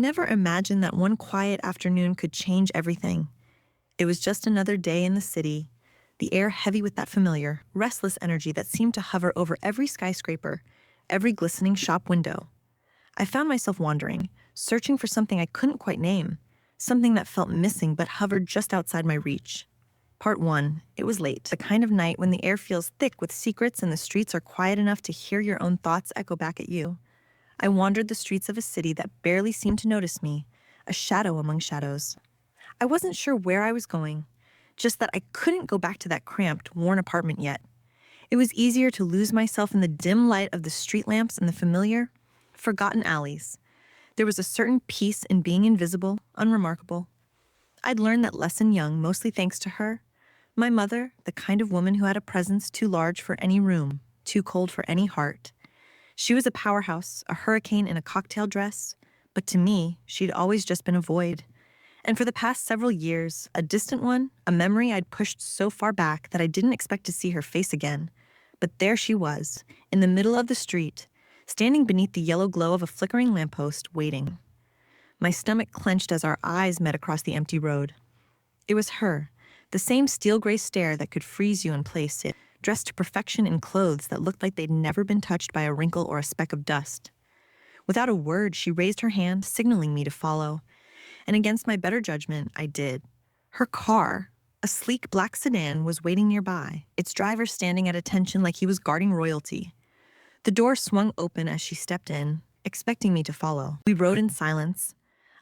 never imagined that one quiet afternoon could change everything. It was just another day in the city, the air heavy with that familiar, restless energy that seemed to hover over every skyscraper, every glistening shop window. I found myself wandering, searching for something I couldn't quite name, something that felt missing but hovered just outside my reach. Part 1. It was late, the kind of night when the air feels thick with secrets and the streets are quiet enough to hear your own thoughts echo back at you. I wandered the streets of a city that barely seemed to notice me, a shadow among shadows. I wasn't sure where I was going, just that I couldn't go back to that cramped, worn apartment yet. It was easier to lose myself in the dim light of the street lamps and the familiar, forgotten alleys. There was a certain peace in being invisible, unremarkable. I'd learned that lesson young, mostly thanks to her. My mother, the kind of woman who had a presence too large for any room, too cold for any heart. She was a powerhouse, a hurricane in a cocktail dress, but to me, she'd always just been a void. And for the past several years, a distant one, a memory I'd pushed so far back that I didn't expect to see her face again. But there she was, in the middle of the street, standing beneath the yellow glow of a flickering lamppost, waiting. My stomach clenched as our eyes met across the empty road. It was her, the same steel gray stare that could freeze you in place, dressed to perfection in clothes that looked like they'd never been touched by a wrinkle or a speck of dust. Without a word, she raised her hand, signaling me to follow. And against my better judgment, I did. Her car, a sleek black sedan, was waiting nearby, its driver standing at attention like he was guarding royalty. The door swung open as she stepped in, expecting me to follow. We rode in silence.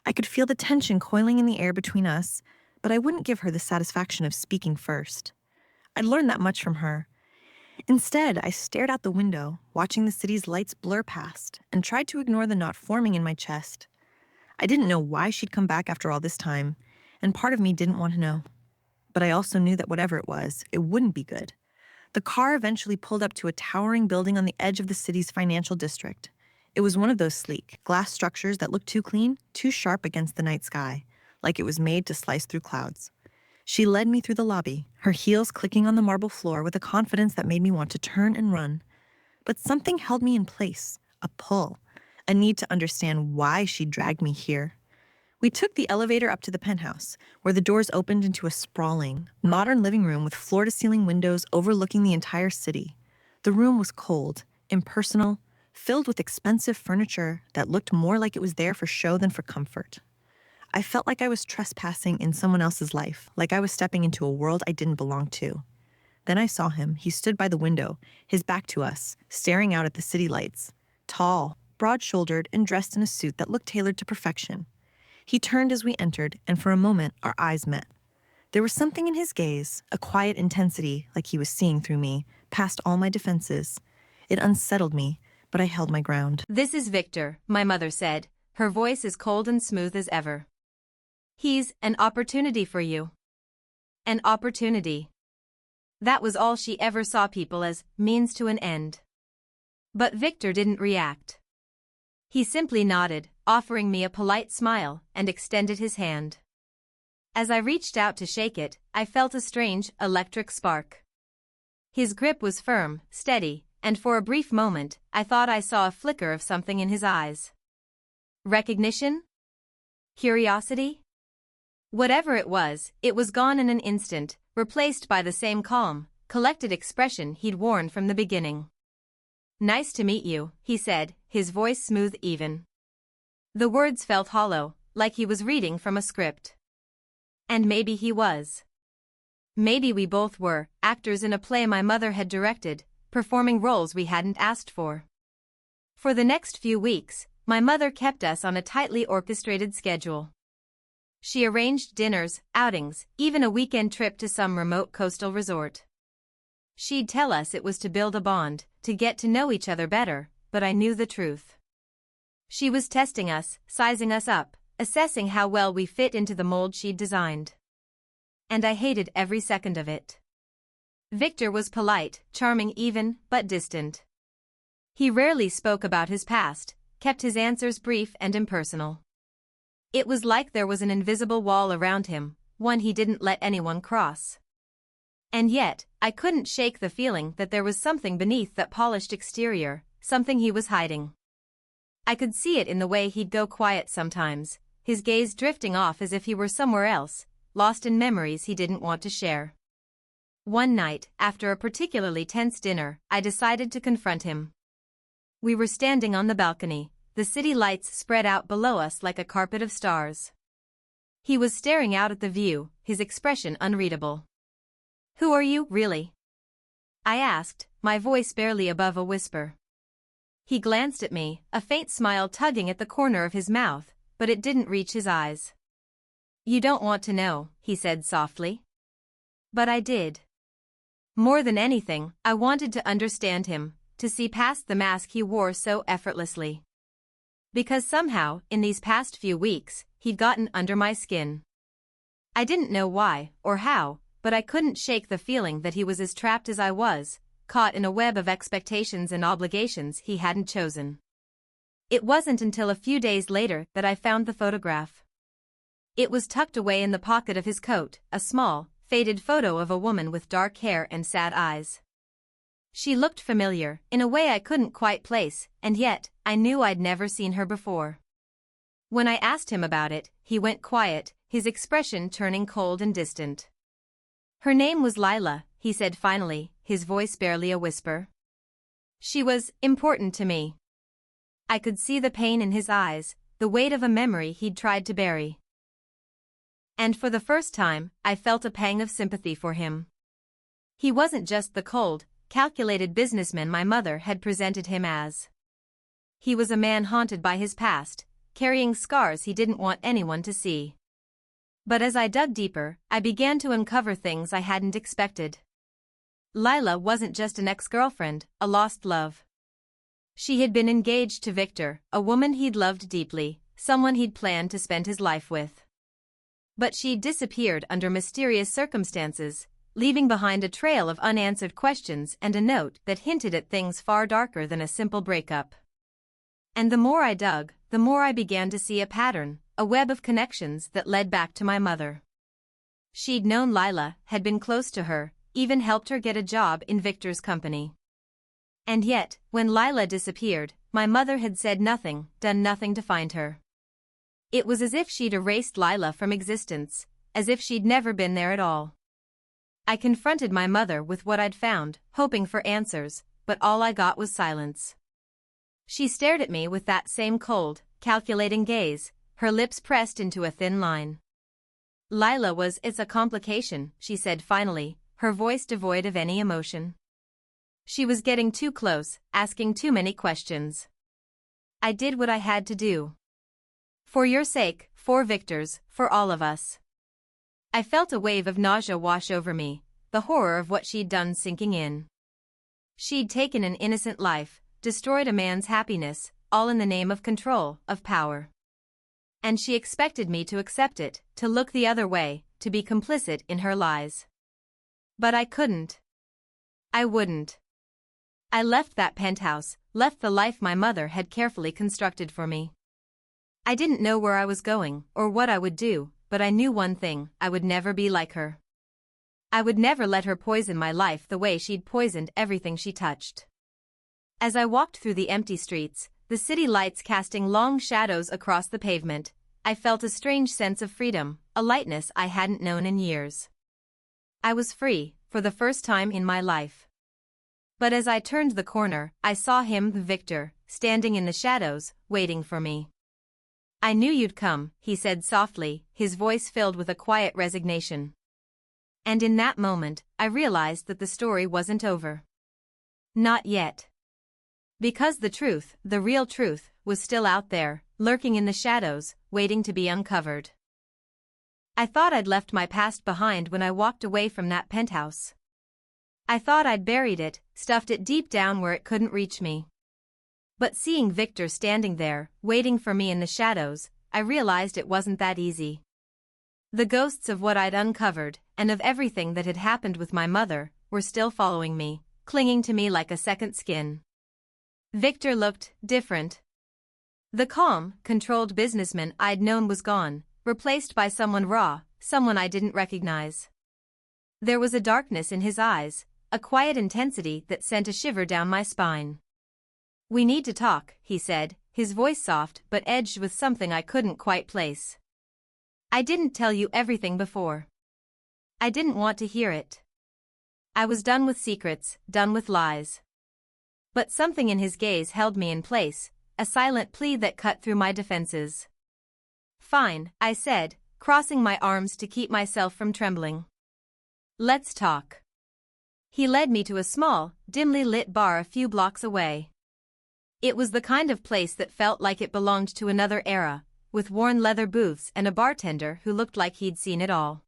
I could feel the tension coiling in the air between us, but I wouldn't give her the satisfaction of speaking first. I'd learned that much from her. Instead, I stared out the window, watching the city's lights blur past, and tried to ignore the knot forming in my chest. I didn't know why she'd come back after all this time, and part of me didn't want to know. But I also knew that whatever it was, it wouldn't be good. The car eventually pulled up to a towering building on the edge of the city's financial district. It was one of those sleek, glass structures that looked too clean, too sharp against the night sky, like it was made to slice through clouds. She led me through the lobby, her heels clicking on the marble floor with a confidence that made me want to turn and run. But something held me in place, a pull, a need to understand why she dragged me here. We took the elevator up to the penthouse, where the doors opened into a sprawling, modern living room with floor-to-ceiling windows overlooking the entire city. The room was cold, impersonal, filled with expensive furniture that looked more like it was there for show than for comfort. I felt like I was trespassing in someone else's life, like I was stepping into a world I didn't belong to. Then I saw him. He stood by the window, his back to us, staring out at the city lights. Tall, broad-shouldered, and dressed in a suit that looked tailored to perfection. He turned as we entered, and for a moment, our eyes met. There was something in his gaze, a quiet intensity, like he was seeing through me, past all my defenses. It unsettled me, but I held my ground. "This is Victor," my mother said, her voice as cold and smooth as ever. "He's an opportunity for you." An opportunity. That was all she ever saw people as, means to an end. But Victor didn't react. He simply nodded, offering me a polite smile, and extended his hand. As I reached out to shake it, I felt a strange, electric spark. His grip was firm, steady, and for a brief moment, I thought I saw a flicker of something in his eyes. Recognition? Curiosity? Whatever it was gone in an instant, replaced by the same calm, collected expression he'd worn from the beginning. "Nice to meet you," he said, his voice smooth even. The words felt hollow, like he was reading from a script. And maybe he was. Maybe we both were, actors in a play my mother had directed, performing roles we hadn't asked for. For the next few weeks, my mother kept us on a tightly orchestrated schedule. She arranged dinners, outings, even a weekend trip to some remote coastal resort. She'd tell us it was to build a bond, to get to know each other better, but I knew the truth. She was testing us, sizing us up, assessing how well we fit into the mold she'd designed. And I hated every second of it. Victor was polite, charming even, but distant. He rarely spoke about his past, kept his answers brief and impersonal. It was like there was an invisible wall around him, one he didn't let anyone cross. And yet, I couldn't shake the feeling that there was something beneath that polished exterior, something he was hiding. I could see it in the way he'd go quiet sometimes, his gaze drifting off as if he were somewhere else, lost in memories he didn't want to share. One night, after a particularly tense dinner, I decided to confront him. We were standing on the balcony, the city lights spread out below us like a carpet of stars. He was staring out at the view, his expression unreadable. "Who are you, really?" I asked, my voice barely above a whisper. He glanced at me, a faint smile tugging at the corner of his mouth, but it didn't reach his eyes. "You don't want to know," he said softly. But I did. More than anything, I wanted to understand him, to see past the mask he wore so effortlessly. Because somehow, in these past few weeks, he'd gotten under my skin. I didn't know why, or how, but I couldn't shake the feeling that he was as trapped as I was, caught in a web of expectations and obligations he hadn't chosen. It wasn't until a few days later that I found the photograph. It was tucked away in the pocket of his coat, a small, faded photo of a woman with dark hair and sad eyes. She looked familiar, in a way I couldn't quite place, and yet, I knew I'd never seen her before. When I asked him about it, he went quiet, his expression turning cold and distant. "Her name was Lila," he said finally, his voice barely a whisper. "She was important to me." I could see the pain in his eyes, the weight of a memory he'd tried to bury. And for the first time, I felt a pang of sympathy for him. He wasn't just the cold, calculated businessman my mother had presented him as. He was a man haunted by his past, carrying scars he didn't want anyone to see. But as I dug deeper, I began to uncover things I hadn't expected. Lila wasn't just an ex-girlfriend, a lost love. She had been engaged to Victor, a woman he'd loved deeply, someone he'd planned to spend his life with. But she'd disappeared under mysterious circumstances, leaving behind a trail of unanswered questions and a note that hinted at things far darker than a simple breakup. And the more I dug, the more I began to see a pattern, a web of connections that led back to my mother. She'd known Lila, had been close to her, even helped her get a job in Victor's company. And yet, when Lila disappeared, my mother had said nothing, done nothing to find her. It was as if she'd erased Lila from existence, as if she'd never been there at all. I confronted my mother with what I'd found, hoping for answers, but all I got was silence. She stared at me with that same cold, calculating gaze, her lips pressed into a thin line. "Lila it's a complication," she said finally, her voice devoid of any emotion. "She was getting too close, asking too many questions. I did what I had to do. For your sake, for Victor's, for all of us." I felt a wave of nausea wash over me, the horror of what she'd done sinking in. She'd taken an innocent life, destroyed a man's happiness, all in the name of control, of power. And she expected me to accept it, to look the other way, to be complicit in her lies. But I couldn't. I wouldn't. I left that penthouse, left the life my mother had carefully constructed for me. I didn't know where I was going, or what I would do, but I knew one thing: I would never be like her. I would never let her poison my life the way she'd poisoned everything she touched. As I walked through the empty streets, the city lights casting long shadows across the pavement, I felt a strange sense of freedom, a lightness I hadn't known in years. I was free, for the first time in my life. But as I turned the corner, I saw him, Victor, standing in the shadows, waiting for me. "I knew you'd come," he said softly, his voice filled with a quiet resignation. And in that moment, I realized that the story wasn't over. Not yet. Because the truth, the real truth, was still out there, lurking in the shadows, waiting to be uncovered. I thought I'd left my past behind when I walked away from that penthouse. I thought I'd buried it, stuffed it deep down where it couldn't reach me. But seeing Victor standing there, waiting for me in the shadows, I realized it wasn't that easy. The ghosts of what I'd uncovered, and of everything that had happened with my mother, were still following me, clinging to me like a second skin. Victor looked different. The calm, controlled businessman I'd known was gone, replaced by someone raw, someone I didn't recognize. There was a darkness in his eyes, a quiet intensity that sent a shiver down my spine. We need to talk, he said, his voice soft but edged with something I couldn't quite place. I didn't tell you everything before. I didn't want to hear it. I was done with secrets, done with lies. But something in his gaze held me in place, a silent plea that cut through my defenses. Fine, I said, crossing my arms to keep myself from trembling. Let's talk. He led me to a small, dimly lit bar a few blocks away. It was the kind of place that felt like it belonged to another era, with worn leather booths and a bartender who looked like he'd seen it all.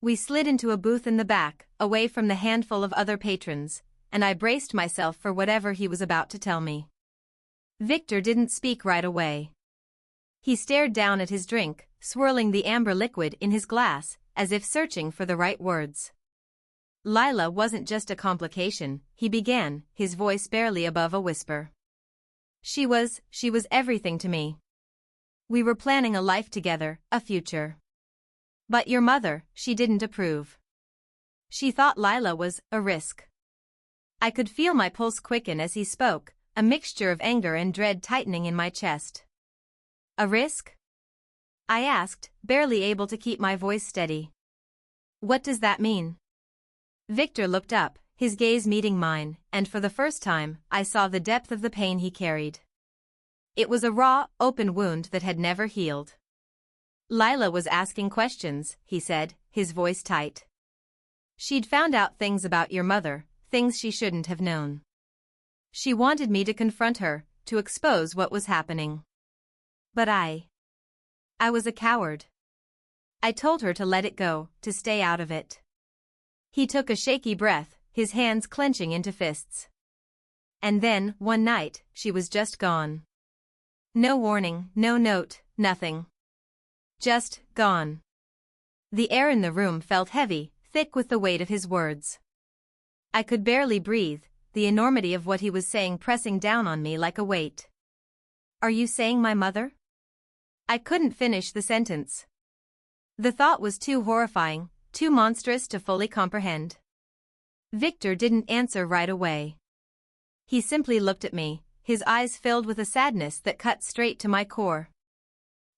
We slid into a booth in the back, away from the handful of other patrons, and I braced myself for whatever he was about to tell me. Victor didn't speak right away. He stared down at his drink, swirling the amber liquid in his glass, as if searching for the right words. Lila wasn't just a complication, he began, his voice barely above a whisper. She was everything to me. We were planning a life together, a future. But your mother, she didn't approve. She thought Lila was a risk. I could feel my pulse quicken as he spoke, a mixture of anger and dread tightening in my chest. A risk? I asked, barely able to keep my voice steady. What does that mean? Victor looked up, his gaze meeting mine, and for the first time, I saw the depth of the pain he carried. It was a raw, open wound that had never healed. Lila was asking questions, he said, his voice tight. She'd found out things about your mother, things she shouldn't have known. She wanted me to confront her, to expose what was happening. But I was a coward. I told her to let it go, to stay out of it. He took a shaky breath, his hands clenching into fists. And then, one night, she was just gone. No warning, no note, nothing. Just gone. The air in the room felt heavy, thick with the weight of his words. I could barely breathe, the enormity of what he was saying pressing down on me like a weight. Are you saying my mother? I couldn't finish the sentence. The thought was too horrifying, too monstrous to fully comprehend. Victor didn't answer right away. He simply looked at me, his eyes filled with a sadness that cut straight to my core.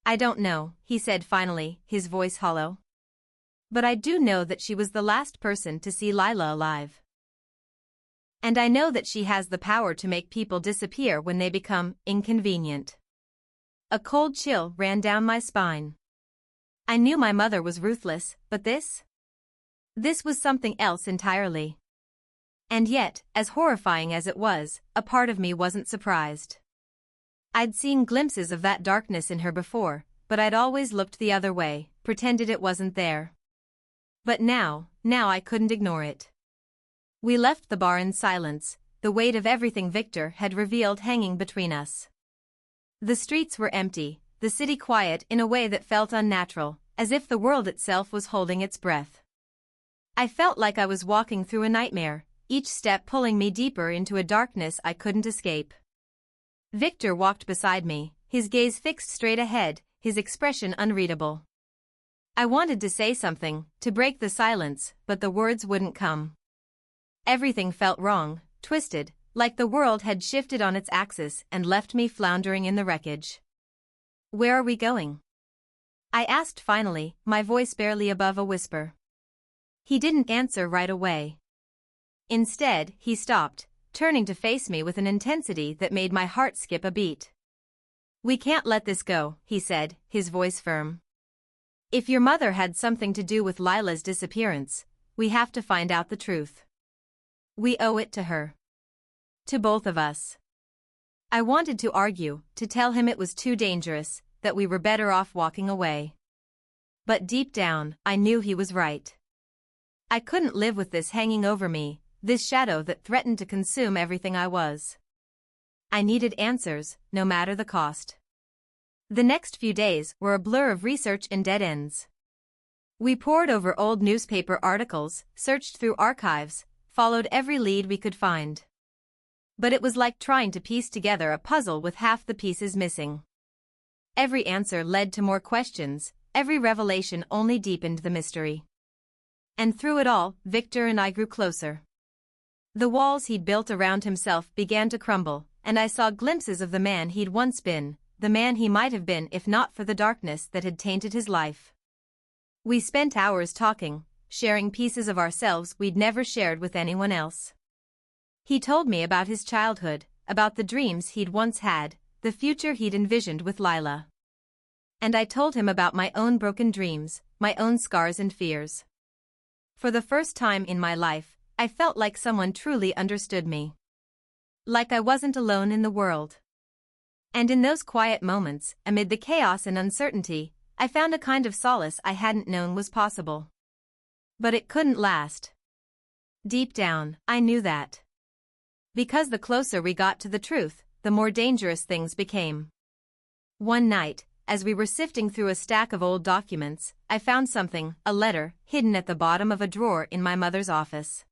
I don't know, he said finally, his voice hollow. But I do know that she was the last person to see Lila alive. And I know that she has the power to make people disappear when they become inconvenient. A cold chill ran down my spine. I knew my mother was ruthless, but this? This was something else entirely. And yet, as horrifying as it was, a part of me wasn't surprised. I'd seen glimpses of that darkness in her before, but I'd always looked the other way, pretended it wasn't there. But now I couldn't ignore it. We left the bar in silence, the weight of everything Victor had revealed hanging between us. The streets were empty, the city quiet in a way that felt unnatural, as if the world itself was holding its breath. I felt like I was walking through a nightmare, each step pulling me deeper into a darkness I couldn't escape. Victor walked beside me, his gaze fixed straight ahead, his expression unreadable. I wanted to say something, to break the silence, but the words wouldn't come. Everything felt wrong, twisted, like the world had shifted on its axis and left me floundering in the wreckage. Where are we going? I asked finally, my voice barely above a whisper. He didn't answer right away. Instead, he stopped, turning to face me with an intensity that made my heart skip a beat. We can't let this go, he said, his voice firm. If your mother had something to do with Lila's disappearance, we have to find out the truth. We owe it to her. To both of us. I wanted to argue, to tell him it was too dangerous, that we were better off walking away. But deep down, I knew he was right. I couldn't live with this hanging over me, this shadow that threatened to consume everything I was. I needed answers, no matter the cost. The next few days were a blur of research and dead ends. We pored over old newspaper articles, searched through archives, followed every lead we could find. But it was like trying to piece together a puzzle with half the pieces missing. Every answer led to more questions, every revelation only deepened the mystery. And through it all, Victor and I grew closer. The walls he'd built around himself began to crumble, and I saw glimpses of the man he'd once been, the man he might have been if not for the darkness that had tainted his life. We spent hours talking, sharing pieces of ourselves we'd never shared with anyone else. He told me about his childhood, about the dreams he'd once had, the future he'd envisioned with Lila. And I told him about my own broken dreams, my own scars and fears. For the first time in my life, I felt like someone truly understood me. Like I wasn't alone in the world. And in those quiet moments, amid the chaos and uncertainty, I found a kind of solace I hadn't known was possible. But it couldn't last. Deep down, I knew that. Because the closer we got to the truth, the more dangerous things became. One night, as we were sifting through a stack of old documents, I found something, a letter, hidden at the bottom of a drawer in my mother's office.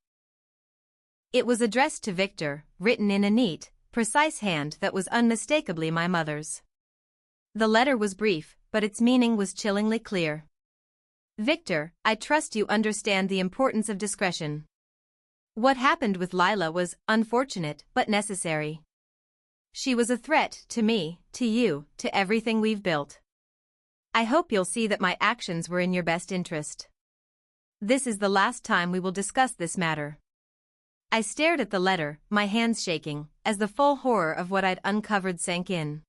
It was addressed to Victor, written in a neat, precise hand that was unmistakably my mother's. The letter was brief, but its meaning was chillingly clear. Victor, I trust you understand the importance of discretion. What happened with Lila was unfortunate but necessary. She was a threat to me, to you, to everything we've built. I hope you'll see that my actions were in your best interest. This is the last time we will discuss this matter. I stared at the letter, my hands shaking, as the full horror of what I'd uncovered sank in.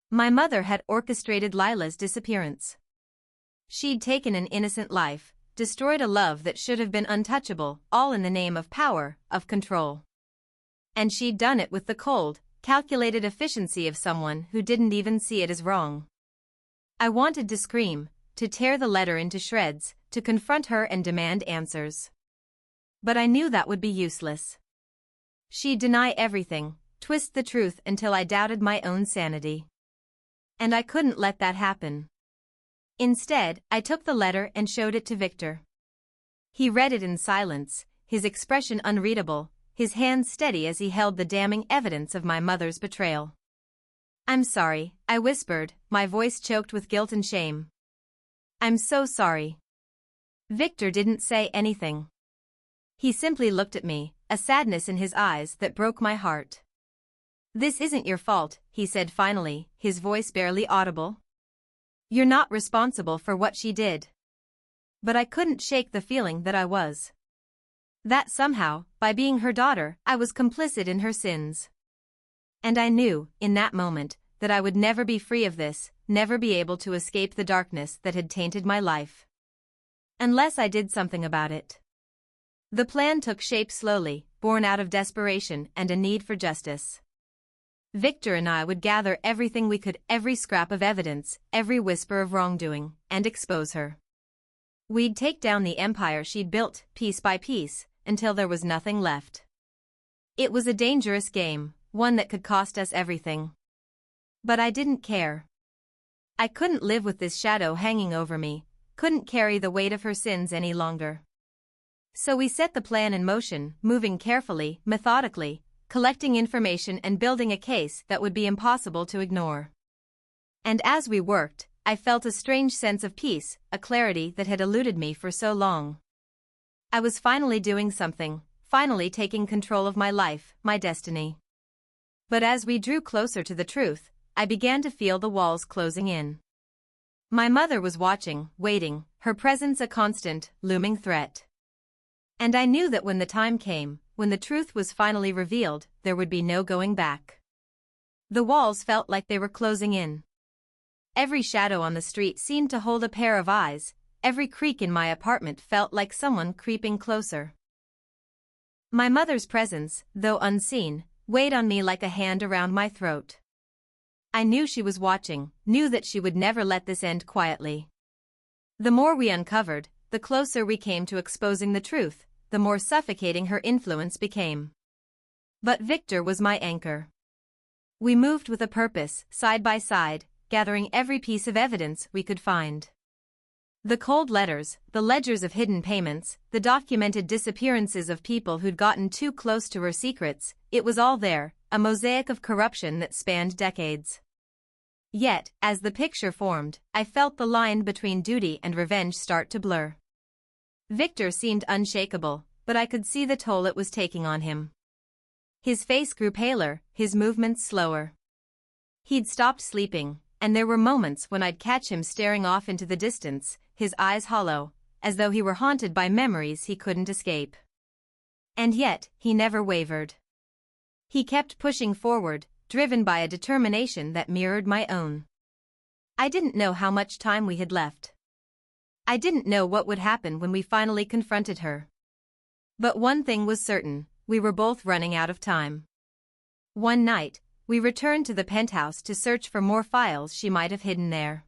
My mother had orchestrated Lila's disappearance. She'd taken an innocent life, destroyed a love that should have been untouchable, all in the name of power, of control. And she'd done it with the cold, calculated efficiency of someone who didn't even see it as wrong. I wanted to scream, to tear the letter into shreds, to confront her and demand answers. But I knew that would be useless. She'd deny everything, twist the truth until I doubted my own sanity. And I couldn't let that happen. Instead, I took the letter and showed it to Victor. He read it in silence, his expression unreadable, his hands steady as he held the damning evidence of my mother's betrayal. "I'm sorry," I whispered, my voice choked with guilt and shame. "I'm so sorry." Victor didn't say anything. He simply looked at me, a sadness in his eyes that broke my heart. "This isn't your fault," he said finally, his voice barely audible. "You're not responsible for what she did." But I couldn't shake the feeling that I was. That somehow, by being her daughter, I was complicit in her sins. And I knew, in that moment, that I would never be free of this, never be able to escape the darkness that had tainted my life. Unless I did something about it. The plan took shape slowly, born out of desperation and a need for justice. Victor and I would gather everything we could, every scrap of evidence, every whisper of wrongdoing, and expose her. We'd take down the empire she'd built, piece by piece, until there was nothing left. It was a dangerous game, one that could cost us everything. But I didn't care. I couldn't live with this shadow hanging over me, couldn't carry the weight of her sins any longer. So we set the plan in motion, moving carefully, methodically, collecting information and building a case that would be impossible to ignore. And as we worked, I felt a strange sense of peace, a clarity that had eluded me for so long. I was finally doing something, finally taking control of my life, my destiny. But as we drew closer to the truth, I began to feel the walls closing in. My mother was watching, waiting, her presence a constant, looming threat. And I knew that when the time came, when the truth was finally revealed, there would be no going back. The walls felt like they were closing in. Every shadow on the street seemed to hold a pair of eyes, every creak in my apartment felt like someone creeping closer. My mother's presence, though unseen, weighed on me like a hand around my throat. I knew she was watching, knew that she would never let this end quietly. The more we uncovered, the closer we came to exposing the truth, the more suffocating her influence became. But Victor was my anchor. We moved with a purpose, side by side, gathering every piece of evidence we could find. The cold letters, the ledgers of hidden payments, the documented disappearances of people who'd gotten too close to her secrets, it was all there, a mosaic of corruption that spanned decades. Yet, as the picture formed, I felt the line between duty and revenge start to blur. Victor seemed unshakable, but I could see the toll it was taking on him. His face grew paler, his movements slower. He'd stopped sleeping, and there were moments when I'd catch him staring off into the distance, his eyes hollow, as though he were haunted by memories he couldn't escape. And yet, he never wavered. He kept pushing forward, driven by a determination that mirrored my own. I didn't know how much time we had left. I didn't know what would happen when we finally confronted her. But one thing was certain, we were both running out of time. One night, we returned to the penthouse to search for more files she might have hidden there.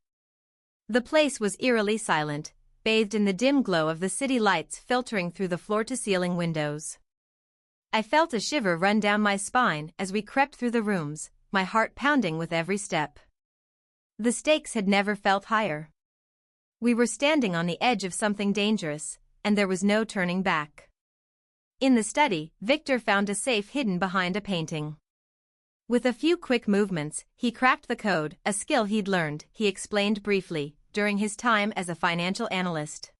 The place was eerily silent, bathed in the dim glow of the city lights filtering through the floor-to-ceiling windows. I felt a shiver run down my spine as we crept through the rooms, my heart pounding with every step. The stakes had never felt higher. We were standing on the edge of something dangerous, and there was no turning back. In the study, Victor found a safe hidden behind a painting. With a few quick movements, he cracked the code, a skill he'd learned, he explained briefly, during his time as a financial analyst.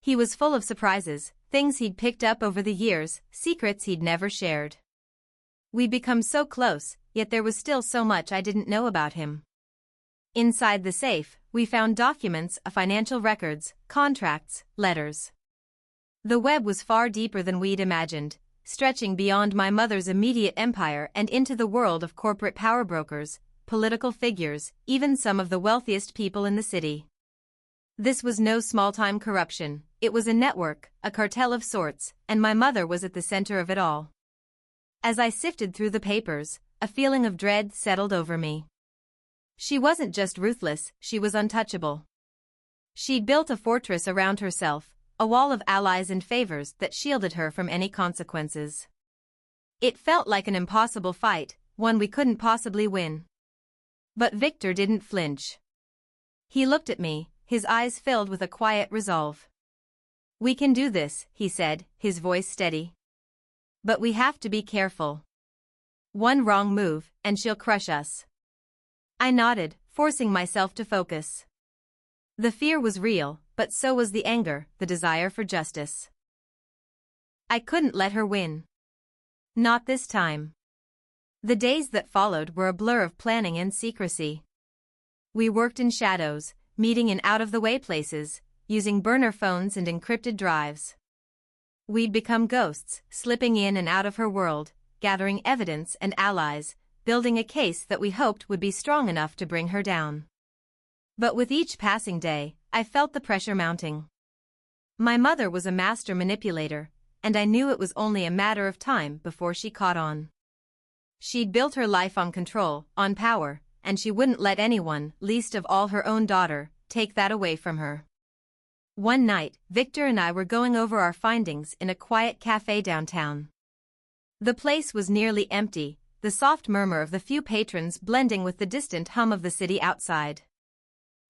He was full of surprises, things he'd picked up over the years, secrets he'd never shared. We'd become so close, yet there was still so much I didn't know about him. Inside the safe, we found documents, financial records, contracts, letters. The web was far deeper than we'd imagined, stretching beyond my mother's immediate empire and into the world of corporate power brokers, political figures, even some of the wealthiest people in the city. This was no small-time corruption, it was a network, a cartel of sorts, and my mother was at the center of it all. As I sifted through the papers, a feeling of dread settled over me. She wasn't just ruthless, she was untouchable. She'd built a fortress around herself, a wall of allies and favors that shielded her from any consequences. It felt like an impossible fight, one we couldn't possibly win. But Victor didn't flinch. He looked at me, his eyes filled with a quiet resolve. "We can do this," he said, his voice steady. "But we have to be careful. One wrong move, and she'll crush us." I nodded, forcing myself to focus. The fear was real, but so was the anger, the desire for justice. I couldn't let her win. Not this time. The days that followed were a blur of planning and secrecy. We worked in shadows, meeting in out-of-the-way places, using burner phones and encrypted drives. We'd become ghosts, slipping in and out of her world, gathering evidence and allies, building a case that we hoped would be strong enough to bring her down. But with each passing day, I felt the pressure mounting. My mother was a master manipulator, and I knew it was only a matter of time before she caught on. She'd built her life on control, on power, and she wouldn't let anyone, least of all her own daughter, take that away from her. One night, Victor and I were going over our findings in a quiet cafe downtown. The place was nearly empty, the soft murmur of the few patrons blending with the distant hum of the city outside.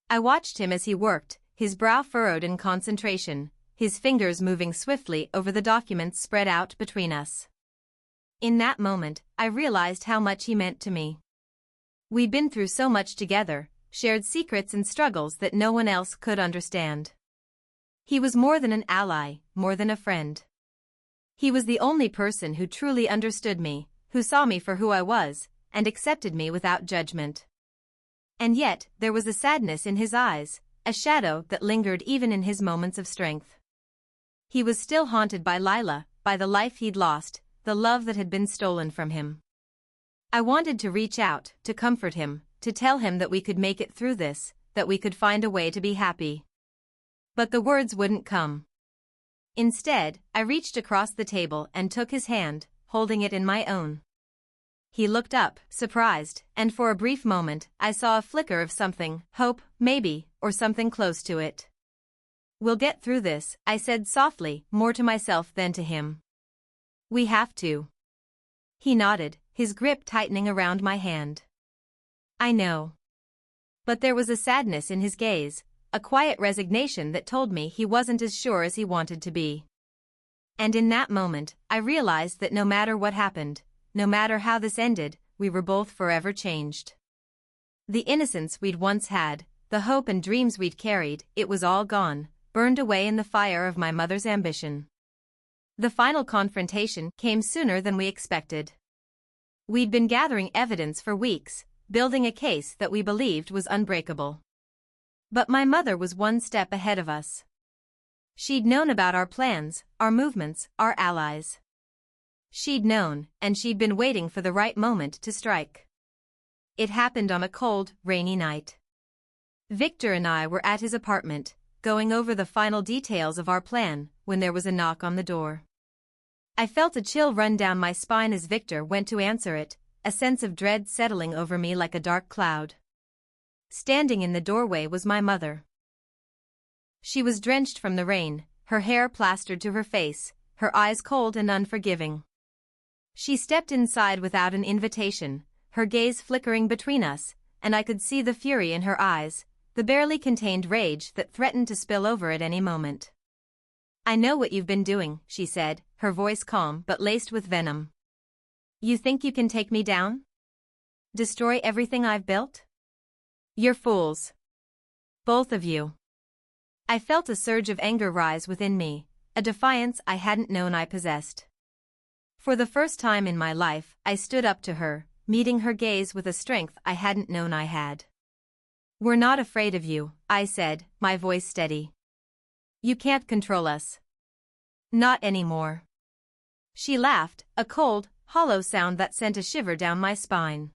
I watched him as he worked, his brow furrowed in concentration, his fingers moving swiftly over the documents spread out between us. In that moment, I realized how much he meant to me. We'd been through so much together, shared secrets and struggles that no one else could understand. He was more than an ally, more than a friend. He was the only person who truly understood me, who saw me for who I was, and accepted me without judgment. And yet, there was a sadness in his eyes, a shadow that lingered even in his moments of strength. He was still haunted by Lila, by the life he'd lost, the love that had been stolen from him. I wanted to reach out, to comfort him, to tell him that we could make it through this, that we could find a way to be happy. But the words wouldn't come. Instead, I reached across the table and took his hand, holding it in my own. He looked up, surprised, and for a brief moment, I saw a flicker of something, hope, maybe, or something close to it. "We'll get through this," I said softly, more to myself than to him. "We have to." He nodded, his grip tightening around my hand. "I know." But there was a sadness in his gaze, a quiet resignation that told me he wasn't as sure as he wanted to be. And in that moment, I realized that no matter what happened, no matter how this ended, we were both forever changed. The innocence we'd once had, the hope and dreams we'd carried, it was all gone, burned away in the fire of my mother's ambition. The final confrontation came sooner than we expected. We'd been gathering evidence for weeks, building a case that we believed was unbreakable. But my mother was one step ahead of us. She'd known about our plans, our movements, our allies. She'd known, and she'd been waiting for the right moment to strike. It happened on a cold, rainy night. Victor and I were at his apartment, going over the final details of our plan, when there was a knock on the door. I felt a chill run down my spine as Victor went to answer it, a sense of dread settling over me like a dark cloud. Standing in the doorway was my mother. She was drenched from the rain, her hair plastered to her face, her eyes cold and unforgiving. She stepped inside without an invitation, her gaze flickering between us, and I could see the fury in her eyes, the barely contained rage that threatened to spill over at any moment. "I know what you've been doing," she said, her voice calm but laced with venom. "You think you can take me down? Destroy everything I've built? You're fools. Both of you." I felt a surge of anger rise within me, a defiance I hadn't known I possessed. For the first time in my life, I stood up to her, meeting her gaze with a strength I hadn't known I had. "We're not afraid of you," I said, my voice steady. "You can't control us. Not anymore." She laughed, a cold, hollow sound that sent a shiver down my spine.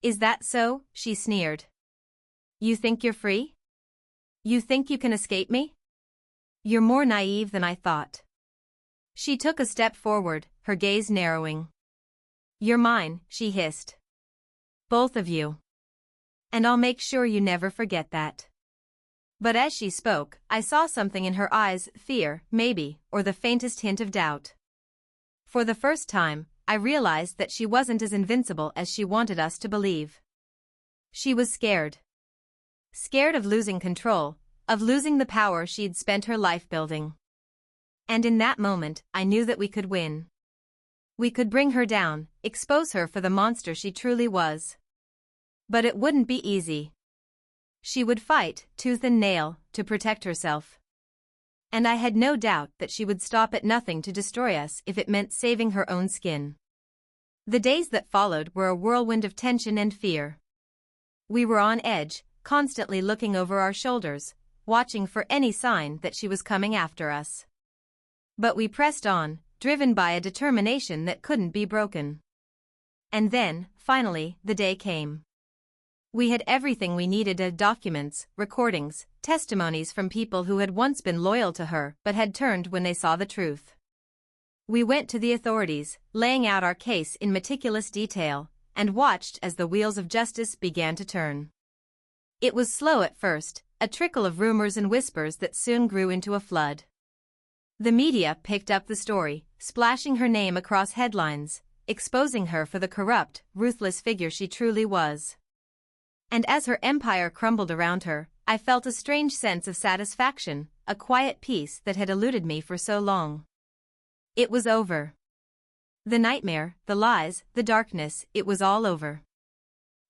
"Is that so?" she sneered. "You think you're free? You think you can escape me? You're more naive than I thought." She took a step forward, her gaze narrowing. "You're mine," she hissed. "Both of you. And I'll make sure you never forget that." But as she spoke, I saw something in her eyes, fear, maybe, or the faintest hint of doubt. For the first time, I realized that she wasn't as invincible as she wanted us to believe. She was scared. Scared of losing control, of losing the power she'd spent her life building. And in that moment, I knew that we could win. We could bring her down, expose her for the monster she truly was. But it wouldn't be easy. She would fight, tooth and nail, to protect herself. And I had no doubt that she would stop at nothing to destroy us if it meant saving her own skin. The days that followed were a whirlwind of tension and fear. We were on edge, constantly looking over our shoulders, watching for any sign that she was coming after us. But we pressed on, driven by a determination that couldn't be broken. And then, finally, the day came. We had everything we needed: documents, recordings, testimonies from people who had once been loyal to her but had turned when they saw the truth. We went to the authorities, laying out our case in meticulous detail, and watched as the wheels of justice began to turn. It was slow at first, a trickle of rumors and whispers that soon grew into a flood. The media picked up the story, splashing her name across headlines, exposing her for the corrupt, ruthless figure she truly was. And as her empire crumbled around her, I felt a strange sense of satisfaction, a quiet peace that had eluded me for so long. It was over. The nightmare, the lies, the darkness, it was all over.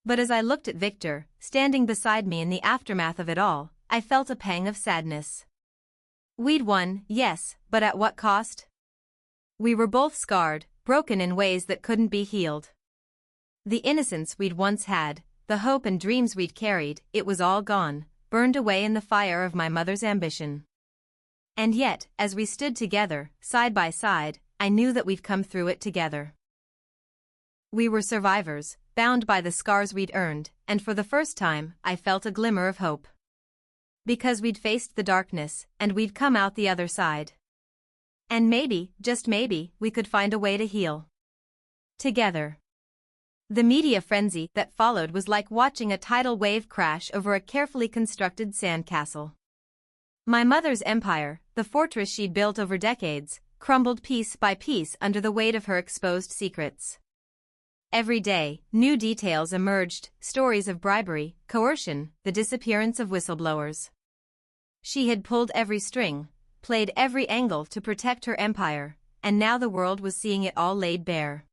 But as I looked at Victor, standing beside me in the aftermath of it all, I felt a pang of sadness. We'd won, yes, but at what cost? We were both scarred, broken in ways that couldn't be healed. The innocence we'd once had, the hope and dreams we'd carried, it was all gone, burned away in the fire of my mother's ambition. And yet, as we stood together, side by side, I knew that we'd come through it together. We were survivors, bound by the scars we'd earned, and for the first time, I felt a glimmer of hope. Because we'd faced the darkness, and we'd come out the other side. And maybe, just maybe, we could find a way to heal. Together. The media frenzy that followed was like watching a tidal wave crash over a carefully constructed sandcastle. My mother's empire, the fortress she'd built over decades, crumbled piece by piece under the weight of her exposed secrets. Every day, new details emerged, stories of bribery, coercion, the disappearance of whistleblowers. She had pulled every string, played every angle to protect her empire, and now the world was seeing it all laid bare.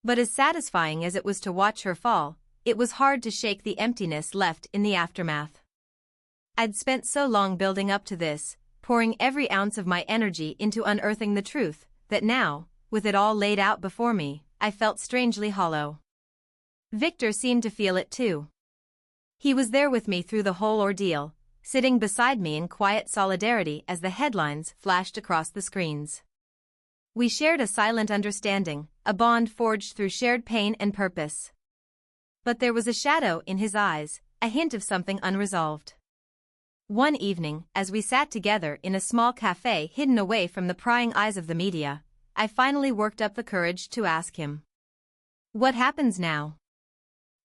But as satisfying as it was to watch her fall, it was hard to shake the emptiness left in the aftermath. I'd spent so long building up to this, pouring every ounce of my energy into unearthing the truth, that now, with it all laid out before me, I felt strangely hollow. Victor seemed to feel it too. He was there with me through the whole ordeal, sitting beside me in quiet solidarity as the headlines flashed across the screens. We shared a silent understanding, a bond forged through shared pain and purpose. But there was a shadow in his eyes, a hint of something unresolved. One evening, as we sat together in a small cafe hidden away from the prying eyes of the media, I finally worked up the courage to ask him. "What happens now?"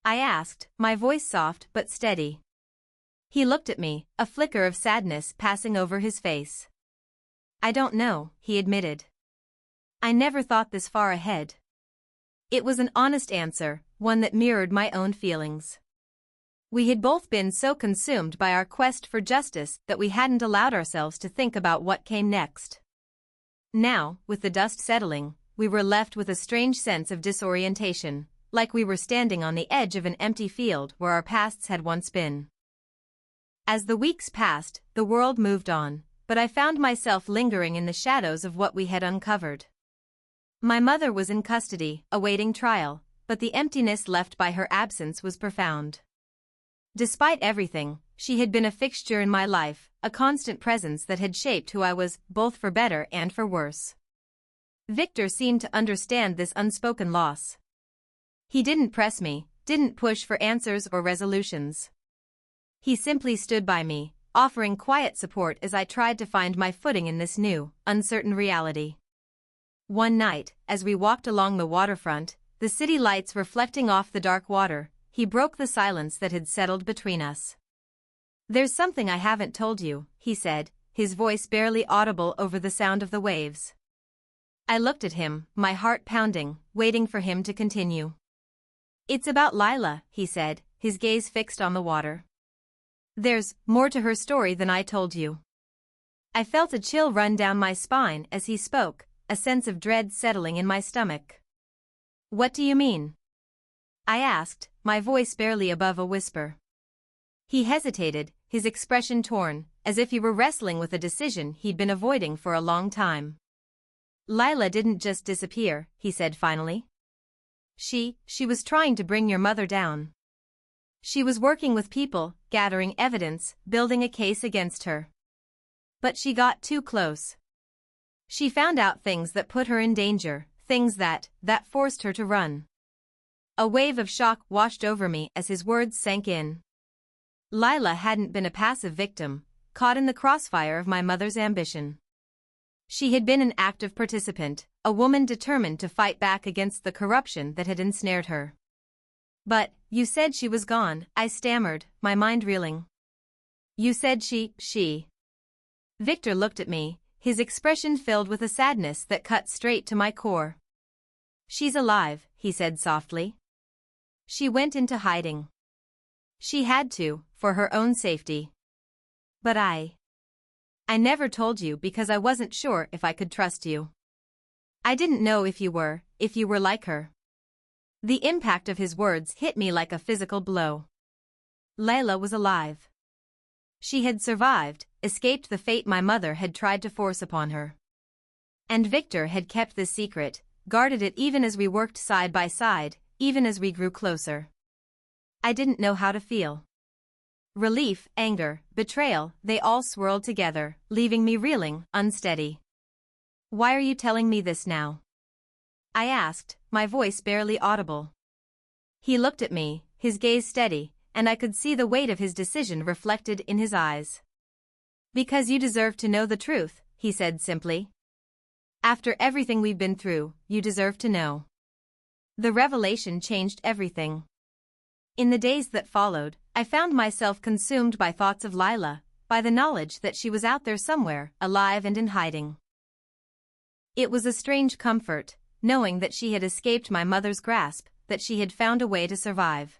I asked, my voice soft but steady. He looked at me, a flicker of sadness passing over his face. "I don't know," he admitted. "I never thought this far ahead." It was an honest answer, one that mirrored my own feelings. We had both been so consumed by our quest for justice that we hadn't allowed ourselves to think about what came next. Now, with the dust settling, we were left with a strange sense of disorientation, like we were standing on the edge of an empty field where our pasts had once been. As the weeks passed, the world moved on, but I found myself lingering in the shadows of what we had uncovered. My mother was in custody, awaiting trial, but the emptiness left by her absence was profound. Despite everything, she had been a fixture in my life, a constant presence that had shaped who I was, both for better and for worse. Victor seemed to understand this unspoken loss. He didn't press me, didn't push for answers or resolutions. He simply stood by me, offering quiet support as I tried to find my footing in this new, uncertain reality. One night, as we walked along the waterfront, the city lights reflecting off the dark water, he broke the silence that had settled between us. "There's something I haven't told you," he said, his voice barely audible over the sound of the waves. I looked at him, my heart pounding, waiting for him to continue. "It's about Lila," he said, his gaze fixed on the water. "There's more to her story than I told you." I felt a chill run down my spine as he spoke, a sense of dread settling in my stomach. "What do you mean?" I asked, my voice barely above a whisper. He hesitated, his expression torn, as if he were wrestling with a decision he'd been avoiding for a long time. "Lila didn't just disappear," he said finally. She was trying to bring your mother down. She was working with people, gathering evidence, building a case against her. But she got too close. She found out things that put her in danger, things that forced her to run." A wave of shock washed over me as his words sank in. Lila hadn't been a passive victim, caught in the crossfire of my mother's ambition. She had been an active participant, a woman determined to fight back against the corruption that had ensnared her. "But, you said she was gone," I stammered, my mind reeling. "You said she." Victor looked at me, his expression filled with a sadness that cut straight to my core. "She's alive," he said softly. "She went into hiding. She had to, for her own safety. But I never told you because I wasn't sure if I could trust you. I didn't know if you were like her." The impact of his words hit me like a physical blow. Lila was alive. She had survived, escaped the fate my mother had tried to force upon her. And Victor had kept this secret, guarded it even as we worked side by side, even as we grew closer. I didn't know how to feel. Relief, anger, betrayal, they all swirled together, leaving me reeling, unsteady. "Why are you telling me this now?" I asked, my voice barely audible. He looked at me, his gaze steady, and I could see the weight of his decision reflected in his eyes. "Because you deserve to know the truth," he said simply. "After everything we've been through, you deserve to know." The revelation changed everything. In the days that followed, I found myself consumed by thoughts of Lila, by the knowledge that she was out there somewhere, alive and in hiding. It was a strange comfort, knowing that she had escaped my mother's grasp, that she had found a way to survive.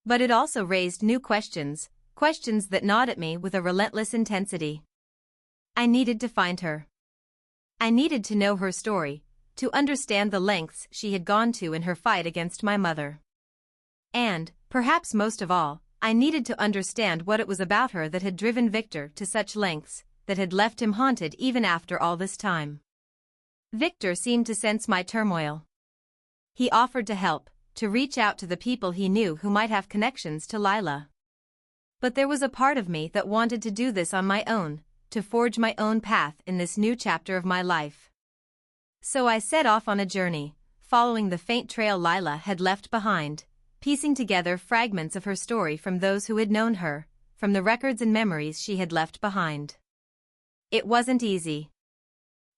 But it also raised new questions, questions that gnawed at me with a relentless intensity. I needed to find her. I needed to know her story, to understand the lengths she had gone to in her fight against my mother. And, perhaps most of all, I needed to understand what it was about her that had driven Victor to such lengths, that had left him haunted even after all this time. Victor seemed to sense my turmoil. He offered to help, to reach out to the people he knew who might have connections to Lila. But there was a part of me that wanted to do this on my own, to forge my own path in this new chapter of my life. So I set off on a journey, following the faint trail Lila had left behind, piecing together fragments of her story from those who had known her, from the records and memories she had left behind. It wasn't easy.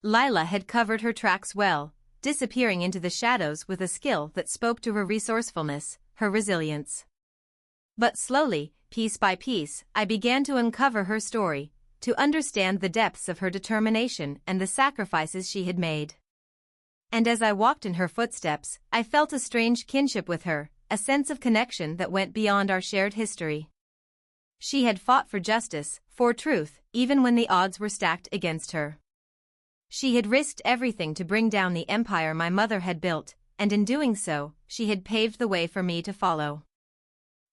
Lila had covered her tracks well, disappearing into the shadows with a skill that spoke to her resourcefulness, her resilience. But slowly, piece by piece, I began to uncover her story, to understand the depths of her determination and the sacrifices she had made. And as I walked in her footsteps, I felt a strange kinship with her, a sense of connection that went beyond our shared history. She had fought for justice, for truth, even when the odds were stacked against her. She had risked everything to bring down the empire my mother had built, and in doing so, she had paved the way for me to follow.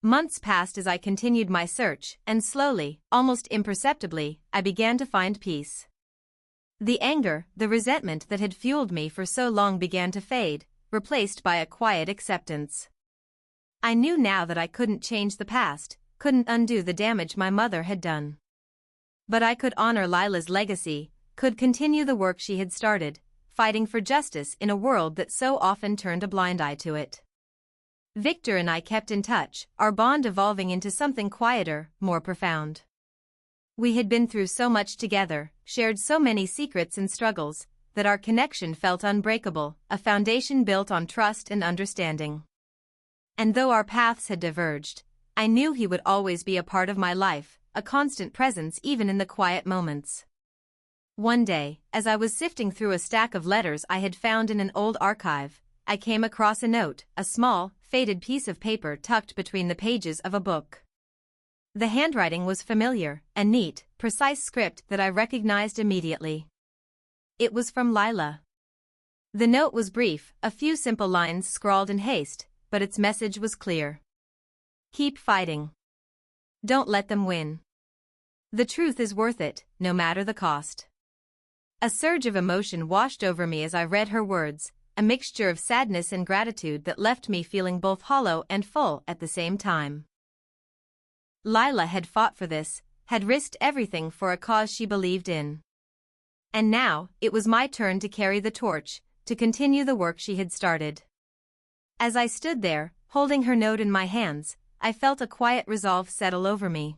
Months passed as I continued my search, and slowly, almost imperceptibly, I began to find peace. The anger, the resentment that had fueled me for so long began to fade, replaced by a quiet acceptance. I knew now that I couldn't change the past, couldn't undo the damage my mother had done. But I could honor Lila's legacy, could continue the work she had started, fighting for justice in a world that so often turned a blind eye to it. Victor and I kept in touch, our bond evolving into something quieter, more profound. We had been through so much together, shared so many secrets and struggles, that our connection felt unbreakable, a foundation built on trust and understanding. And though our paths had diverged, I knew he would always be a part of my life, a constant presence even in the quiet moments. One day, as I was sifting through a stack of letters I had found in an old archive, I came across a note, a small, faded piece of paper tucked between the pages of a book. The handwriting was familiar, a neat, precise script that I recognized immediately. It was from Lila. The note was brief, a few simple lines scrawled in haste, but its message was clear. Keep fighting. Don't let them win. The truth is worth it, no matter the cost. A surge of emotion washed over me as I read her words, a mixture of sadness and gratitude that left me feeling both hollow and full at the same time. Lila had fought for this, had risked everything for a cause she believed in. And now, it was my turn to carry the torch, to continue the work she had started. As I stood there, holding her note in my hands, I felt a quiet resolve settle over me.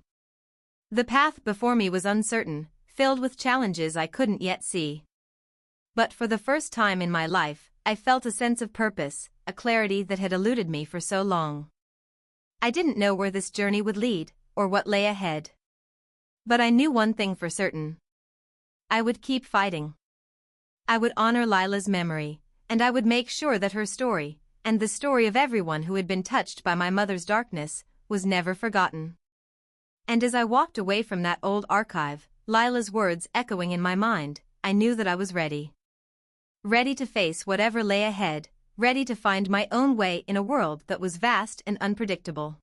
The path before me was uncertain, filled with challenges I couldn't yet see. But for the first time in my life, I felt a sense of purpose, a clarity that had eluded me for so long. I didn't know where this journey would lead, or what lay ahead. But I knew one thing for certain. I would keep fighting. I would honor Lila's memory, and I would make sure that her story, and the story of everyone who had been touched by my mother's darkness, was never forgotten. And as I walked away from that old archive, Lila's words echoing in my mind, I knew that I was ready. Ready to face whatever lay ahead, ready to find my own way in a world that was vast and unpredictable.